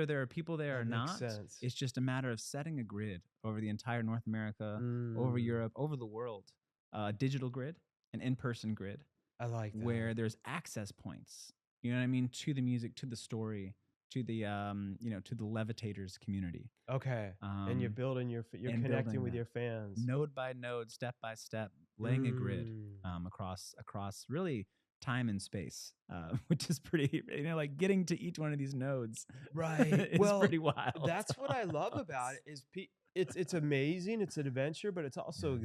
S2: there are people there or
S1: That makes
S2: not,
S1: sense.
S2: it's just a matter of setting a grid over the entire North America, over
S1: Mm.
S2: Europe, over the world, a digital grid, an in-person grid,
S1: I like
S2: where
S1: that.
S2: there's access points. You know what I mean? To the music, to the story, to the to the Levitators community.
S1: Okay. And you're building you're
S2: and
S1: connecting
S2: building
S1: with
S2: that
S1: your fans.
S2: node by node, step by step, laying a grid
S1: Mm.
S2: across really time and space, which is pretty, like getting to each one of these nodes,
S1: Right.
S2: is
S1: Well,
S2: pretty wild.
S1: that's what I love about it is it's amazing, it's an adventure, but it's also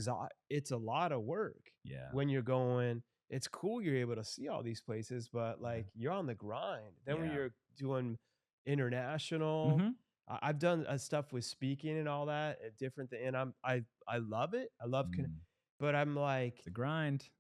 S1: it's a lot of work.
S2: Yeah.
S1: When you're going, it's cool you're able to see all these places, but like you're on the grind. Then when
S2: Yeah.
S1: you're doing international,
S2: Mhm.
S1: I've done stuff with speaking and all that, different thing, and I love it. I love
S2: Mm.
S1: but I'm like
S2: It's a grind.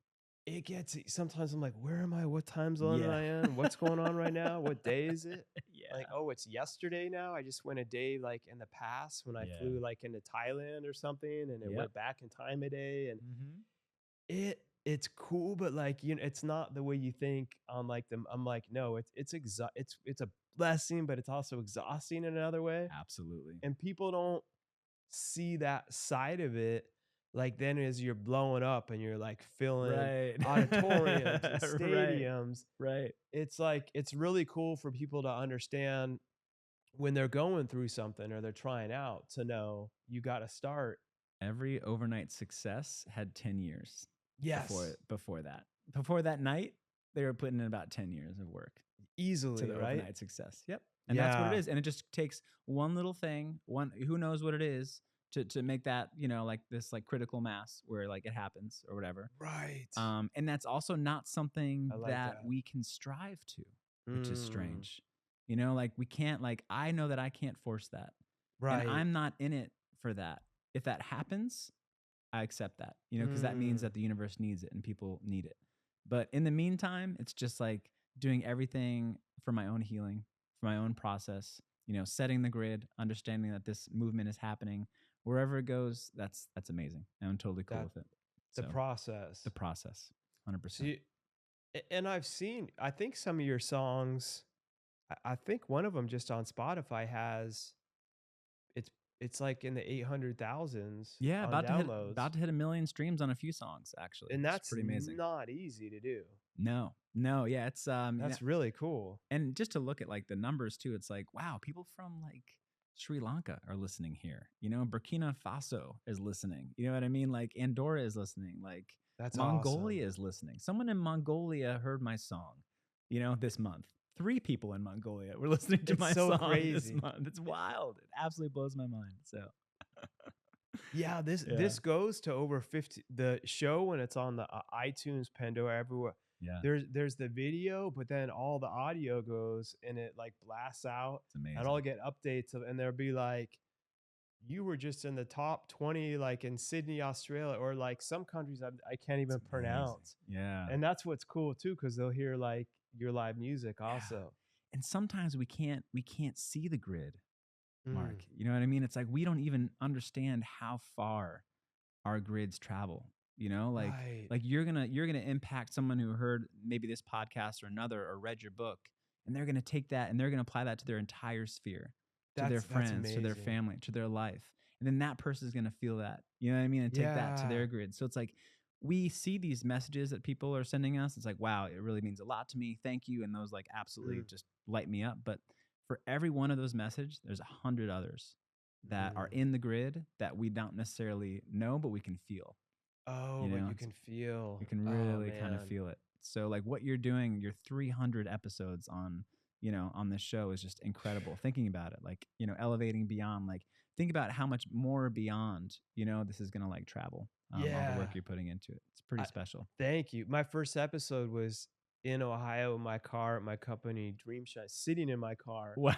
S1: it gets sometimes I'm like, where am I? What time zone am
S2: Yeah.
S1: I in? What's going on right now? What day is it? Like,
S2: Yeah.
S1: oh, it's yesterday now. I just went a day like in the past when I
S2: Yeah.
S1: flew like into Thailand or something, and it
S2: Yep.
S1: went back in time a day. And
S2: Mm-hmm.
S1: it's cool, but like, it's not the way you think on like the I'm like, no, it's a blessing, but it's also exhausting in another way.
S2: Absolutely.
S1: And people don't see that side of it. Like then as you're blowing up and you're like filling
S2: Right.
S1: auditoriums and
S2: Right.
S1: stadiums,
S2: Right.
S1: it's like it's really cool for people to understand when they're going through something or they're trying out to know you got to start.
S2: Every overnight success had 10 years
S1: Yes,
S2: before that. Before that night, they were putting in about 10 years of work to
S1: easily,
S2: the
S1: right?
S2: overnight success. Yep. And that's what it
S1: Yeah,
S2: is. And it just takes one little thing, one who knows what it is to make that, like this like critical mass where like it happens or whatever.
S1: right.
S2: And that's also not something
S1: I like
S2: that
S1: that.
S2: we can strive to, which is
S1: Mm,
S2: strange. Like we can't like I know that I can't force that. And
S1: right.
S2: I'm not in it for that. If that happens, I accept that, because that means
S1: Mm,
S2: that the universe needs it and people need it. But in the meantime, it's just like doing everything for my own healing, for my own process, setting the grid, understanding that this movement is happening. Wherever it goes, that's amazing. And I'm totally cool
S1: that
S2: with it.
S1: the
S2: So
S1: process.
S2: the process, 100%.
S1: So and I think some of your songs, I think one of them just on Spotify has it's it's like in the 800,000s
S2: Yeah,
S1: on
S2: about
S1: downloads,
S2: to hit a million streams on a few songs, actually.
S1: and
S2: It's
S1: that's
S2: pretty amazing.
S1: not easy to do.
S2: No, yeah, it's
S1: That's really cool.
S2: and just to look at like the numbers too, it's like, wow, people from like Sri Lanka are listening here. Burkina Faso is listening. You know what I mean? Like Andorra is listening. Like
S1: That's awesome.
S2: Mongolia is listening. Someone in Mongolia heard my song, this month. 3 people in Mongolia were listening to
S1: It's
S2: my
S1: so
S2: song this
S1: crazy.
S2: month. It's wild. It absolutely blows my mind. So,
S1: Yeah, this
S2: yeah.
S1: this goes to over 50 the show when it's on the iTunes, Pandora, everywhere.
S2: Yeah.
S1: There's the video, but then all the audio goes and it like blasts out,
S2: It's amazing.
S1: and I'll get updates and there'll be like you were just in the top 20 like in Sydney, Australia, or like some countries I can't
S2: It's
S1: even
S2: amazing.
S1: pronounce.
S2: Yeah.
S1: And that's what's cool too, because they'll hear like your live music
S2: Yeah.
S1: also.
S2: And sometimes we can't see the grid, Mark.
S1: Mm,
S2: You know what I mean? It's like we don't even understand how far our grids travel.
S1: right.
S2: Like you're gonna impact someone who heard maybe this podcast or another or read your book, and they're gonna take that and they're gonna apply that to their entire sphere, to their
S1: That's
S2: friends, to their
S1: amazing.
S2: family, to their life. And then that person is gonna feel that. You know what I mean? And take that to
S1: Yeah.
S2: their grid. So it's like we see these messages that people are sending us. It's like, wow, it really means a lot to me. Thank you. And those like absolutely
S1: Mm,
S2: just light me up. But for every one of those messages, there's 100 others that are
S1: mm.
S2: in the grid that we don't necessarily know, but we can feel.
S1: Oh, but you can feel.
S2: You can
S1: Oh
S2: really kind of
S1: man.
S2: feel it. So like what you're doing, your 300 episodes on this show is just incredible. Thinking about it, like, elevating beyond, like think about how much more beyond, this is going to like travel, all the
S1: Yeah.
S2: work you're putting into it. It's pretty
S1: I,
S2: special.
S1: thank you. My first episode was in Ohio in my car at my company Dreamshine, sitting in my car
S2: Wow.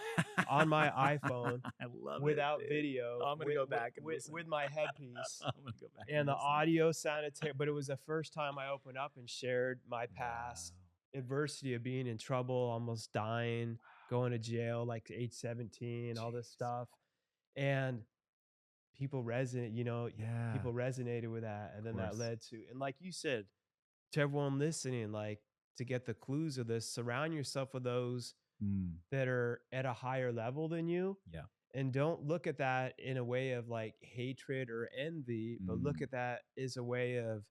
S1: on my iPhone
S2: I love
S1: without
S2: it, dude.
S1: video
S2: I'm going to go back and listen.
S1: with my headpiece.
S2: I'm going to go back
S1: And the
S2: listen.
S1: audio sounded terrible, but it was the first time I opened up and shared my past
S2: Wow.
S1: adversity of being in trouble, almost dying, going to jail like age 17, all this
S2: Jeez.
S1: stuff. And people resonate,
S2: Yeah.
S1: people resonated with that. And then that
S2: Course.
S1: led to, and like you said, to everyone listening, like to get the clues of this, surround yourself with those that are at a higher level than you.
S2: Yeah.
S1: And don't look at that in a way of like hatred or envy, but look at that as a way of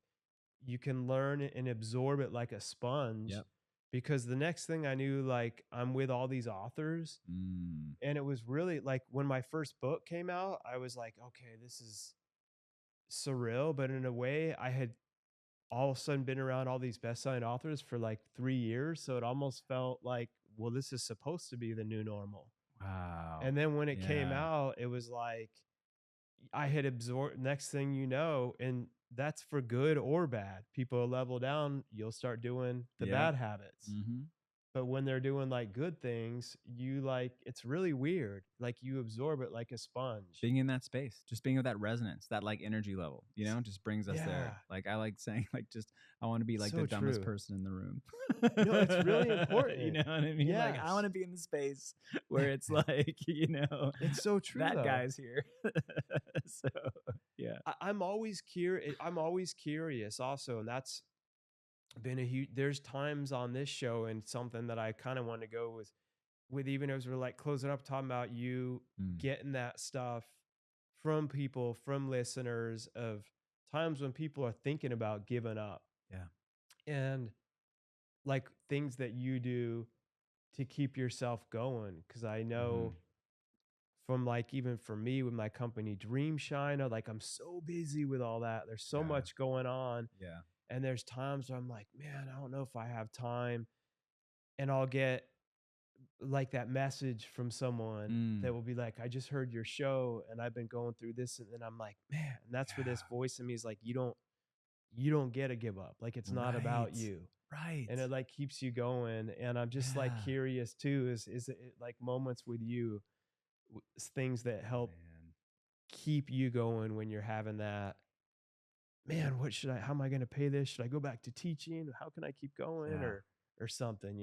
S1: you can learn and absorb it like a sponge.
S2: Yep.
S1: Because the next thing I knew, like I'm with all these authors, and it was really like when my first book came out, I was like, okay, this is surreal. But in a way, I had all of a sudden been around all these best-selling authors for like 3 years. So it almost felt like, well, this is supposed to be the new normal.
S2: Wow.
S1: And then when it came
S2: Yeah.
S1: out, it was like I had absorbed, next thing you know, and that's for good or bad. People level down, you'll start doing the
S2: Yep.
S1: bad habits.
S2: Mm-hmm.
S1: but when they're doing like good things, you like it's really weird. Like you absorb it like a sponge.
S2: Being in that space, just being with that resonance, that like energy level, just brings us
S1: Yeah,
S2: there. Like I like saying, like, just I want to be like the
S1: so
S2: dumbest
S1: true.
S2: person in the room.
S1: No, it's really
S2: You
S1: important.
S2: know what I mean? Like I want
S1: Yes.
S2: to be in the space where it's like,
S1: It's so true
S2: that
S1: though.
S2: guy's here. So yeah.
S1: I'm always curious. I'm always curious also, and that's been a huge. There's times on this show and something that I kind of want to go with even as we're like closing up talking about you
S2: Mm,
S1: getting that stuff from people, from listeners of times when people are thinking about giving up
S2: yeah.
S1: and like things that you do to keep yourself going. Cause I
S2: Mhm.
S1: know from like even for me with my company Dream Shine, like I'm so busy with all that. There's so
S2: Yeah.
S1: much going on.
S2: Yeah.
S1: And there's times where I'm like, man, I don't know if I have time. And I'll get like that message from someone
S2: Mm,
S1: that will be like, I just heard your show and I've been going through this. And I'm like, man, and that's where this
S2: yeah.
S1: voice in me is like, you don't get to give up. Like it's not about
S2: Right.
S1: you.
S2: Right.
S1: And it like keeps you going. And I'm just like
S2: Yeah.
S1: curious too, is it like moments with you, things that help
S2: Man.
S1: keep you going when you're having that, man, how am I going to pay this? Should I go back to teaching? How can I keep going
S2: Yeah.
S1: or something?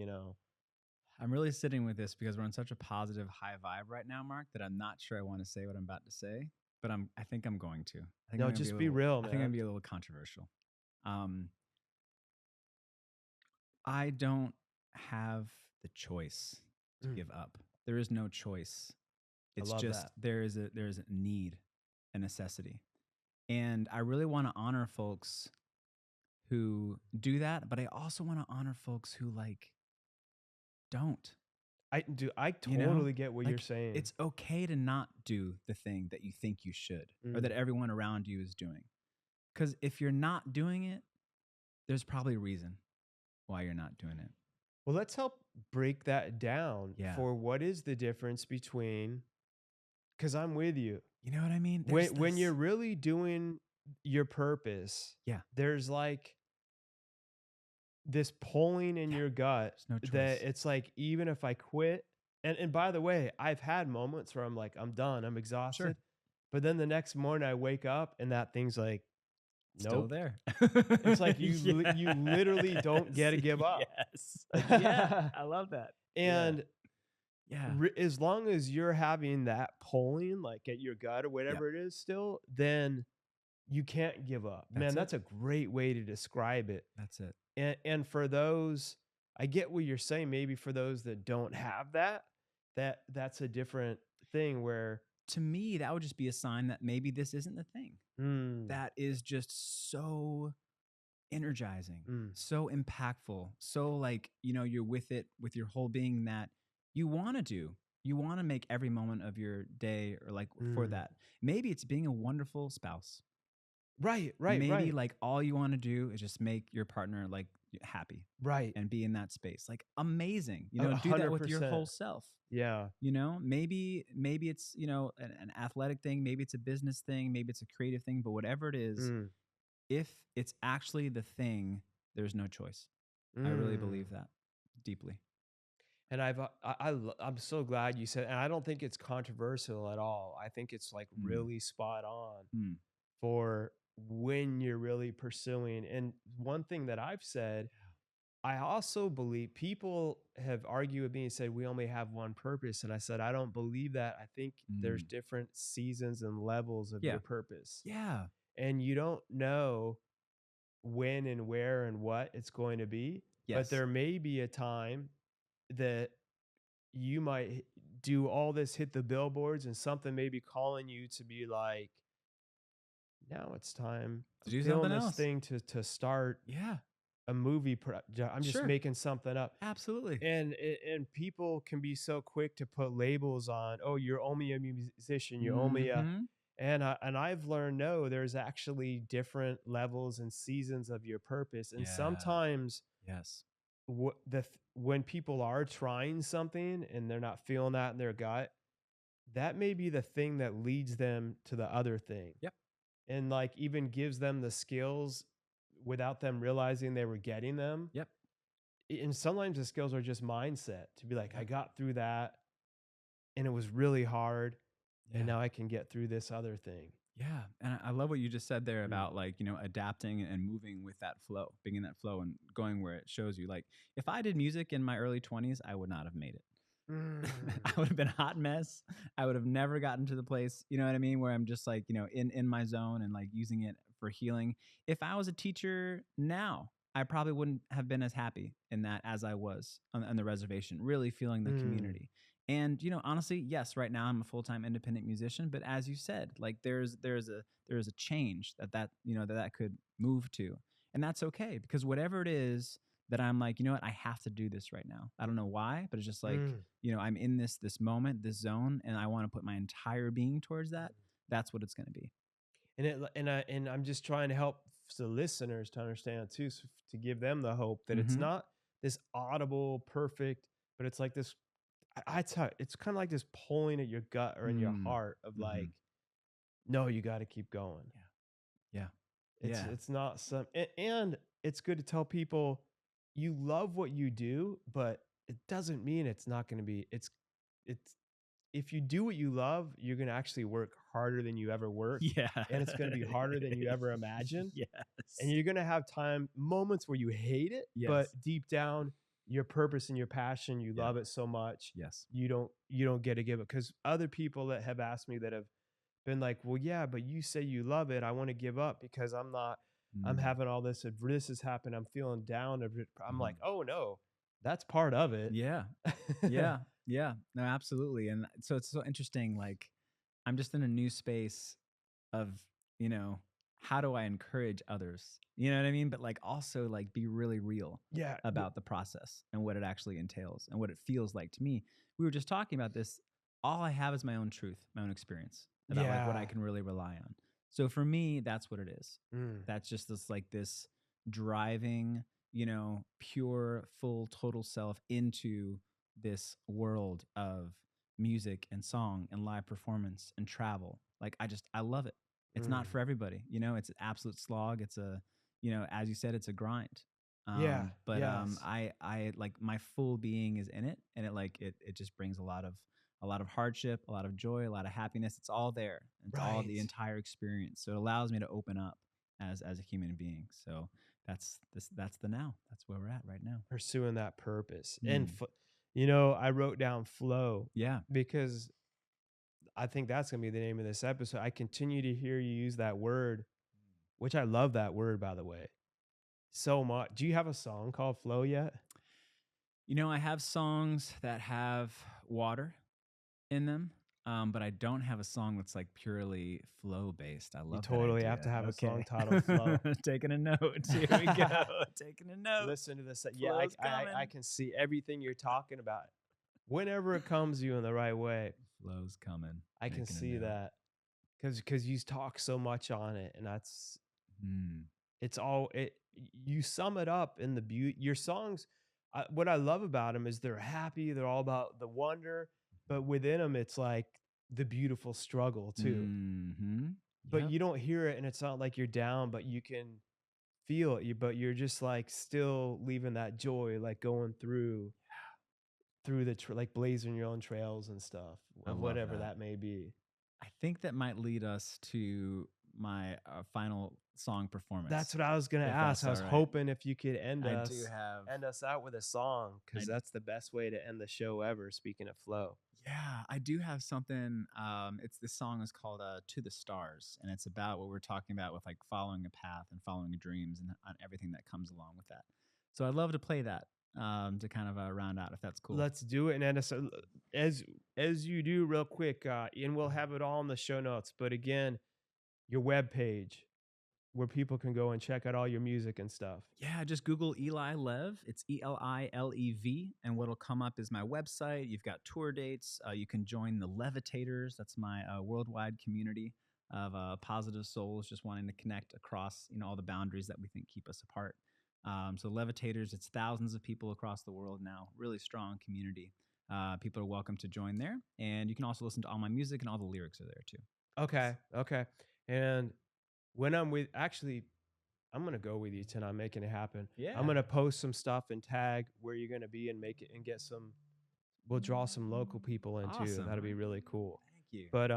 S2: I'm really sitting with this because we're on such a positive high vibe right now, Mark, that I'm not sure I want to say what I'm about to say, but I think I'm going to.
S1: No, just be real,
S2: I think I'm gonna
S1: man.
S2: be a little controversial. Um, I don't have the choice to
S1: Mm,
S2: give up. There is no choice.
S1: I
S2: It's
S1: love
S2: just
S1: that.
S2: there is a need, a necessity. And I really want to honor folks who do that, but I also want to honor folks who like don't.
S1: I
S2: You know,
S1: totally get what you're
S2: like
S1: saying.
S2: it's okay to not do the thing that you think you should or
S1: Mm.
S2: that everyone around you is doing. Because if you're not doing it, there's probably a reason why you're not doing it.
S1: Well, let's help break that down
S2: Yeah.
S1: for what is the difference between, because I'm with you.
S2: You know what I mean? There's
S1: When you're
S2: this.
S1: really doing your purpose,
S2: Yeah.
S1: there's like this pulling in
S2: Yeah.
S1: your gut
S2: There's no
S1: that
S2: choice.
S1: it's like, even if I quit, and by the way, I've had moments where I'm like, I'm done, I'm
S2: Sure.
S1: exhausted. But then the next morning I wake up and that thing's like,
S2: Still
S1: nope.
S2: there.
S1: It's like you literally don't get to
S2: Yes.
S1: give up.
S2: Yes. Yeah. I love that. Yeah.
S1: And
S2: Yeah.
S1: as long as you're having that pulling like at your gut or
S2: Yeah.
S1: whatever it is still, then you can't give up. Man,
S2: That's it.
S1: that's a great way to describe it.
S2: That's it.
S1: And for those, I get what you're saying. Maybe for those that don't have that, that's a different thing where,
S2: To me, that would just be a sign that maybe this isn't the thing.
S1: mm,
S2: That is just so energizing,
S1: mm,
S2: so impactful, so like, you're with it with your whole being that you want to do. You want to make every moment of your day or like for
S1: mm.
S2: that. Maybe it's being a wonderful spouse.
S1: Right, right,
S2: Maybe
S1: right,
S2: like all you want to do is just make your partner like happy
S1: right.
S2: and be in that space. Like amazing.
S1: A
S2: Do that
S1: hundred
S2: with your
S1: percent.
S2: whole self.
S1: Yeah.
S2: Maybe it's, an athletic thing, maybe it's a business thing, maybe it's a creative thing, but whatever it is,
S1: Mm,
S2: if it's actually the thing, there's no choice. I really
S1: mm.
S2: believe that deeply.
S1: And I'm so glad you said, and I don't think it's controversial at all. I think it's like
S2: Mm,
S1: really spot on
S2: mm,
S1: for when you're really pursuing. And one thing that I've said, I also believe people have argued with me and said we only have one purpose. And I said, I don't believe that. I think there's
S2: mm.
S1: different seasons and levels of
S2: Yeah.
S1: your purpose.
S2: Yeah.
S1: And you don't know when and where and what it's going to be. But
S2: Yes.
S1: there may be a time that you might do all this, hit the billboards, and something may be calling you to be like, now it's time.
S2: To
S1: I'm
S2: do
S1: feeling
S2: something
S1: this
S2: else.
S1: thing to start
S2: Yeah.
S1: a movie. I'm just
S2: Sure.
S1: making something up.
S2: Absolutely.
S1: And people can be so quick to put labels on, oh, you're only a musician, you're only a,
S2: Mm-hmm.
S1: and I've learned, no, there's actually different levels and seasons of your purpose. And
S2: Yeah.
S1: sometimes
S2: Yes.
S1: when people are trying something and they're not feeling that in their gut, that may be the thing that leads them to the other thing.
S2: Yep.
S1: And like even gives them the skills without them realizing they were getting them.
S2: Yep.
S1: and sometimes the skills are just mindset to be like,
S2: Yeah.
S1: I got through that and it was really hard,
S2: Yeah.
S1: and now I can get through this other thing.
S2: Yeah. And I love what you just said there
S1: Mm.
S2: about like, adapting and moving with that flow, being in that flow and going where it shows you. Like, if I did music in my early 20s, I would not have made it. I would have been a hot mess. I would have never gotten to the place, you know what I mean, where I'm just like, in my zone and like using it for healing. If I was a teacher now, I probably wouldn't have been as happy in that as I was on the reservation, really feeling the
S1: Mm.
S2: community. And honestly, yes, right now I'm a full-time independent musician, but as you said, like there's a change that could move to, and that's okay because whatever it is that I'm like, you know what, I have to do this right now. I don't know why, but it's just like,
S1: Mm.
S2: I'm in this moment, this zone, and I want to put my entire being towards that. That's what it's going to be.
S1: And I'm just trying to help the listeners to understand too, to give them the hope that it's
S2: Mm-hmm.
S1: not this audible perfect, but it's like this. It's kind of like this pulling at your gut or in your
S2: Mm.
S1: heart of
S2: Mm-hmm.
S1: like, no, you got to keep going.
S2: Yeah.
S1: It's
S2: Yeah.
S1: it's not some, and it's good to tell people you love what you do, but it doesn't mean it's not going to be. It's if you do what you love, you're going to actually work harder than you ever worked,
S2: Yeah.
S1: and it's going to be harder than you ever imagined.
S2: Yes.
S1: And you're going to have moments where you hate it, but
S2: Yes.
S1: deep down, your purpose and your passion, you
S2: Yeah.
S1: love it so much.
S2: Yes.
S1: You don't get to give it, because other people that have asked me that have been like, well, yeah, but you say you love it. I want to give up because I'm
S2: Mm.
S1: having all this. This has happened. I'm feeling down. I'm
S2: Mhm.
S1: like, oh no, that's part of it.
S2: Yeah. Yeah. Yeah. No, absolutely. And so it's so interesting. Like, I'm just in a new space of, you know, how do I encourage others? You know what I mean? But like also like be really real
S1: Yeah.
S2: about the process and what it actually entails and what it feels like to me. We were just talking about this. All I have is my own truth, my own experience about like what I
S1: Yeah.
S2: can really rely on. So for me, that's what it is.
S1: Mm.
S2: That's just this driving, pure, full, total self into this world of music and song and live performance and travel. Like I love it. It's not
S1: Mm.
S2: for everybody, it's an absolute slog. It's a, as you said, it's a grind.
S1: Yeah.
S2: But
S1: Yes.
S2: I like my full being is in it, and it just brings a lot of hardship, a lot of joy, a lot of happiness. It's all there. It's all the
S1: Right.
S2: entire experience. So it allows me to open up as a human being. So that's the now. That's where we're at right now.
S1: Pursuing that purpose. And,
S2: Mm.
S1: I wrote down flow
S2: Yeah.
S1: because I think that's going to be the name of this episode. I continue to hear you use that word, which I love that word, by the way, so much. Do you have a song called Flow yet?
S2: I have songs that have water in them, but I don't have a song that's like purely flow based. I
S1: You
S2: love that
S1: totally have to
S2: idea.
S1: have a song
S2: Okay.
S1: titled Flow.
S2: Taking a note. Here we go. Taking a note.
S1: Listen to this. Yeah,
S2: Flow's
S1: I
S2: coming.
S1: can see everything you're talking about. Whenever it comes to you in the right way,
S2: Flow's coming.
S1: I can
S2: Making a
S1: see
S2: note.
S1: that because you talk so much on it, and that's
S2: Mm.
S1: it's all it. You sum it up in the beauty. Your songs. What I love about them is they're happy. They're all about the wonder, but within them, it's like the beautiful struggle too.
S2: Mm-hmm.
S1: But
S2: Yep.
S1: you don't hear it, and it's not like you're down, but you can feel it. But you're just like still leaving that joy, like going through the like blazing your own trails and stuff
S2: I
S1: of
S2: love
S1: whatever
S2: that.
S1: that may be.
S2: I think that might lead us to my final song performance.
S1: That's what I was gonna
S2: if
S1: ask.
S2: that's
S1: I was
S2: all right.
S1: hoping if you could end
S2: I
S1: us
S2: do have.
S1: out with a song, because
S2: I
S1: that's the best way to end the show ever. Speaking of flow,
S2: Yeah, I do have something. This song is called "To the Stars," and it's about what we're talking about with like following a path and following your dreams and everything that comes along with that. So I'd love to play that to kind of round out, if that's cool.
S1: let's do it and end us as you do real quick. And we'll have it all in the show notes. But again, your webpage where people can go and check out all your music and stuff.
S2: Yeah, just Google Eli Lev. It's ELILEV, and what'll come up is my website. You've got tour dates. You can join the Levitators. That's my worldwide community of positive souls just wanting to connect across all the boundaries that we think keep us apart. So Levitators, it's thousands of people across the world now. Really strong community. People are welcome to join there, and you can also listen to all my music, and all the lyrics are there too.
S1: Okay. And when I'm I'm gonna go with you tonight, making it happen.
S2: Yeah.
S1: I'm gonna post some stuff and tag where you're gonna be and make it and get some. We'll draw some local people in too.
S2: Awesome.
S1: That'll be really cool.
S2: Thank you.
S1: But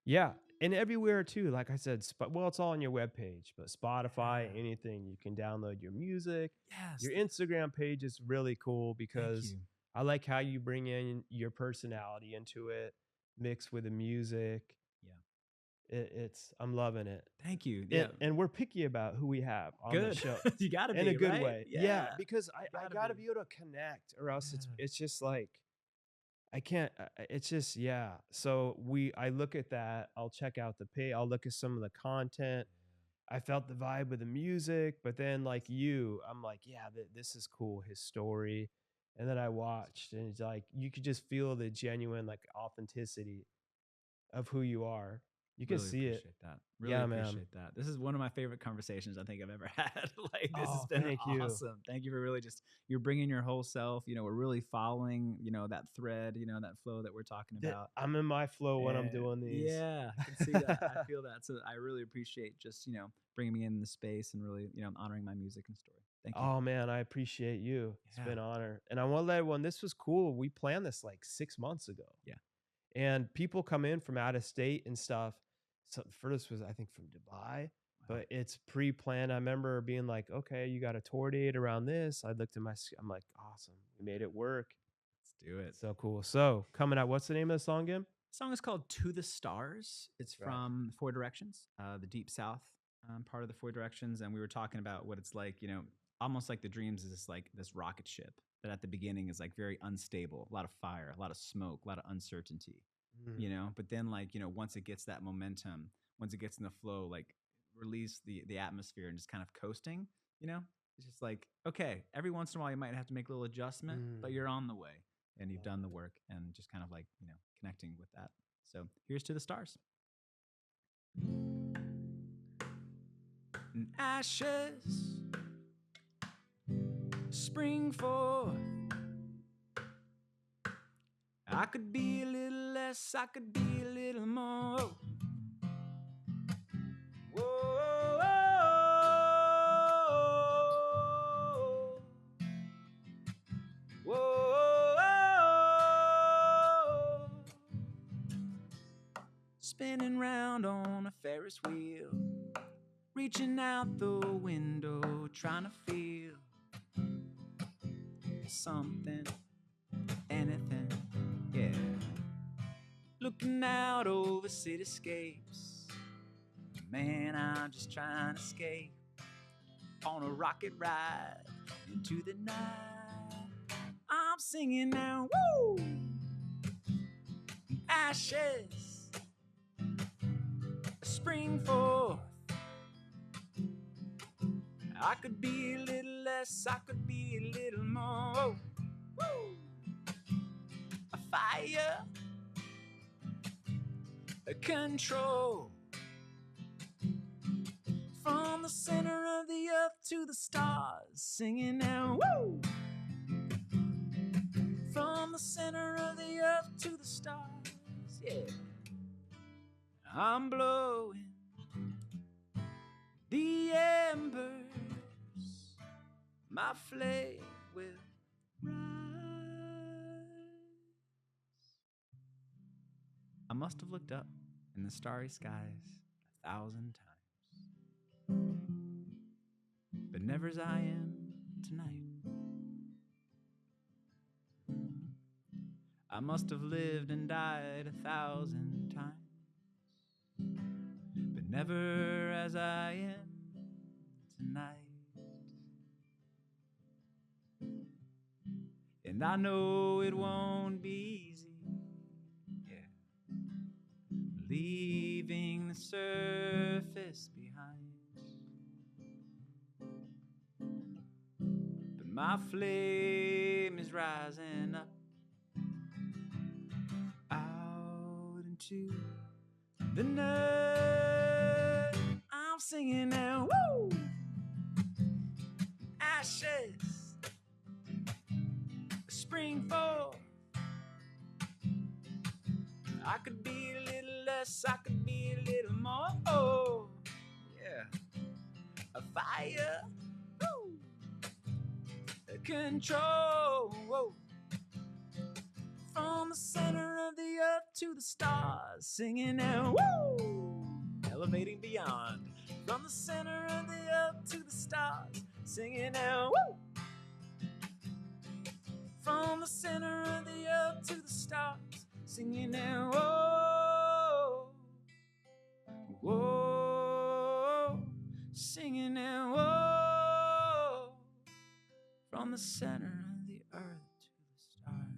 S1: yeah, and everywhere too. Like I said, well, it's all on your webpage, but Spotify,
S2: Yeah.
S1: anything you can download your music.
S2: Yes.
S1: Your Instagram page is really cool
S2: Thank
S1: because
S2: you.
S1: I like how you bring in your personality into it, mixed with the music.
S2: Yeah.
S1: I'm loving it.
S2: Thank you. Yeah.
S1: And we're picky about who we have on the
S2: Good.
S1: show
S2: You gotta be
S1: in a good
S2: right?
S1: way. Yeah, because I
S2: gotta
S1: gotta
S2: be.
S1: be able to connect, or else
S2: Yeah.
S1: it's just like I can't. It's just yeah. So I look at that. I'll check out the pay. I'll look at some of the content. I felt the vibe with the music, but then like I'm like, yeah, this is cool. His story, and then I watched, and it's like you could just feel the genuine like authenticity of who you are. You can
S2: Really
S1: see it.
S2: appreciate that. Really
S1: Yeah, man.
S2: appreciate that. This is one of my favorite conversations I think I've ever had. Like this has
S1: Oh,
S2: been
S1: thank you.
S2: awesome. Thank you for really just you're bringing your whole self. You know, we're really following, you know, that thread, you know, that flow that we're talking about.
S1: I'm in my flow when I'm
S2: And
S1: doing these.
S2: Yeah, I can see that. I feel that. So I really appreciate just, you know, bringing me in the space and really, you know, honoring my music and story. Thank you.
S1: Oh man, I appreciate you. It's been
S2: Yeah.
S1: an honor. And I want to let everyone, this was cool. We planned this like 6 months ago.
S2: Yeah.
S1: And people come in from out of state and stuff. So the furthest was I think from Dubai, but it's pre-planned. I remember being like, okay, you got a tour date around this. I looked at I'm like, awesome. We made it work.
S2: Let's do it.
S1: So cool. So coming out, what's the name of the song again?
S2: The song is called To the Stars. It's
S1: Right.
S2: from Four Directions, the Deep South part of the Four Directions. And we were talking about what it's like, you know, almost like the Dreams is like this rocket ship that at the beginning is like very unstable, a lot of fire, a lot of smoke, a lot of uncertainty, you know, but then like, you know, once it gets that momentum, once it gets in the flow, like release the atmosphere and just kind of coasting, you know, it's just like, okay, every once in a while you might have to make a little adjustment, but you're on the way and you've done the work and just kind of like, you know, connecting with that. So here's To the Stars. And ashes spring forth. I could be a little less, I could be a little more. Whoa, whoa, whoa. Spinning round on a Ferris wheel, reaching out the window, trying to feel something, anything, yeah. Looking out over cityscapes, man, I'm just trying to escape on a rocket ride into the night. I'm singing now, woo! Ashes spring forth. I could be a little less, I could be a little more. Woo! A fire, a control. From the center of the earth to the stars, singing now, woo! From the center of the earth to the stars, yeah. I'm blowing the embers, my flame will rise. I must have looked up in the starry skies 1,000 times, but never as I am tonight. I must have lived and died 1,000 times, but never as I am tonight. And I know it won't be easy, yeah, leaving the surface behind. But my flame is rising up out into the night. I'm singing now, woo! Ashes spring forth. I could be a little less, I could be a little more. Oh, yeah. A fire. Woo. Control. Whoa. From the center of the earth to the stars, singing out, woo! Elevating beyond. From the center of the earth to the stars, singing out, woo! From the center of the earth to the stars, singing out, whoa, whoa, singing out, whoa, from the center of the earth to the stars.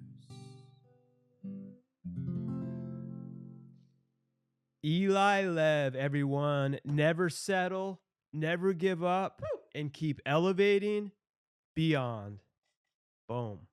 S1: Eli Lev, everyone. Never settle, never give up, and keep elevating beyond. Boom.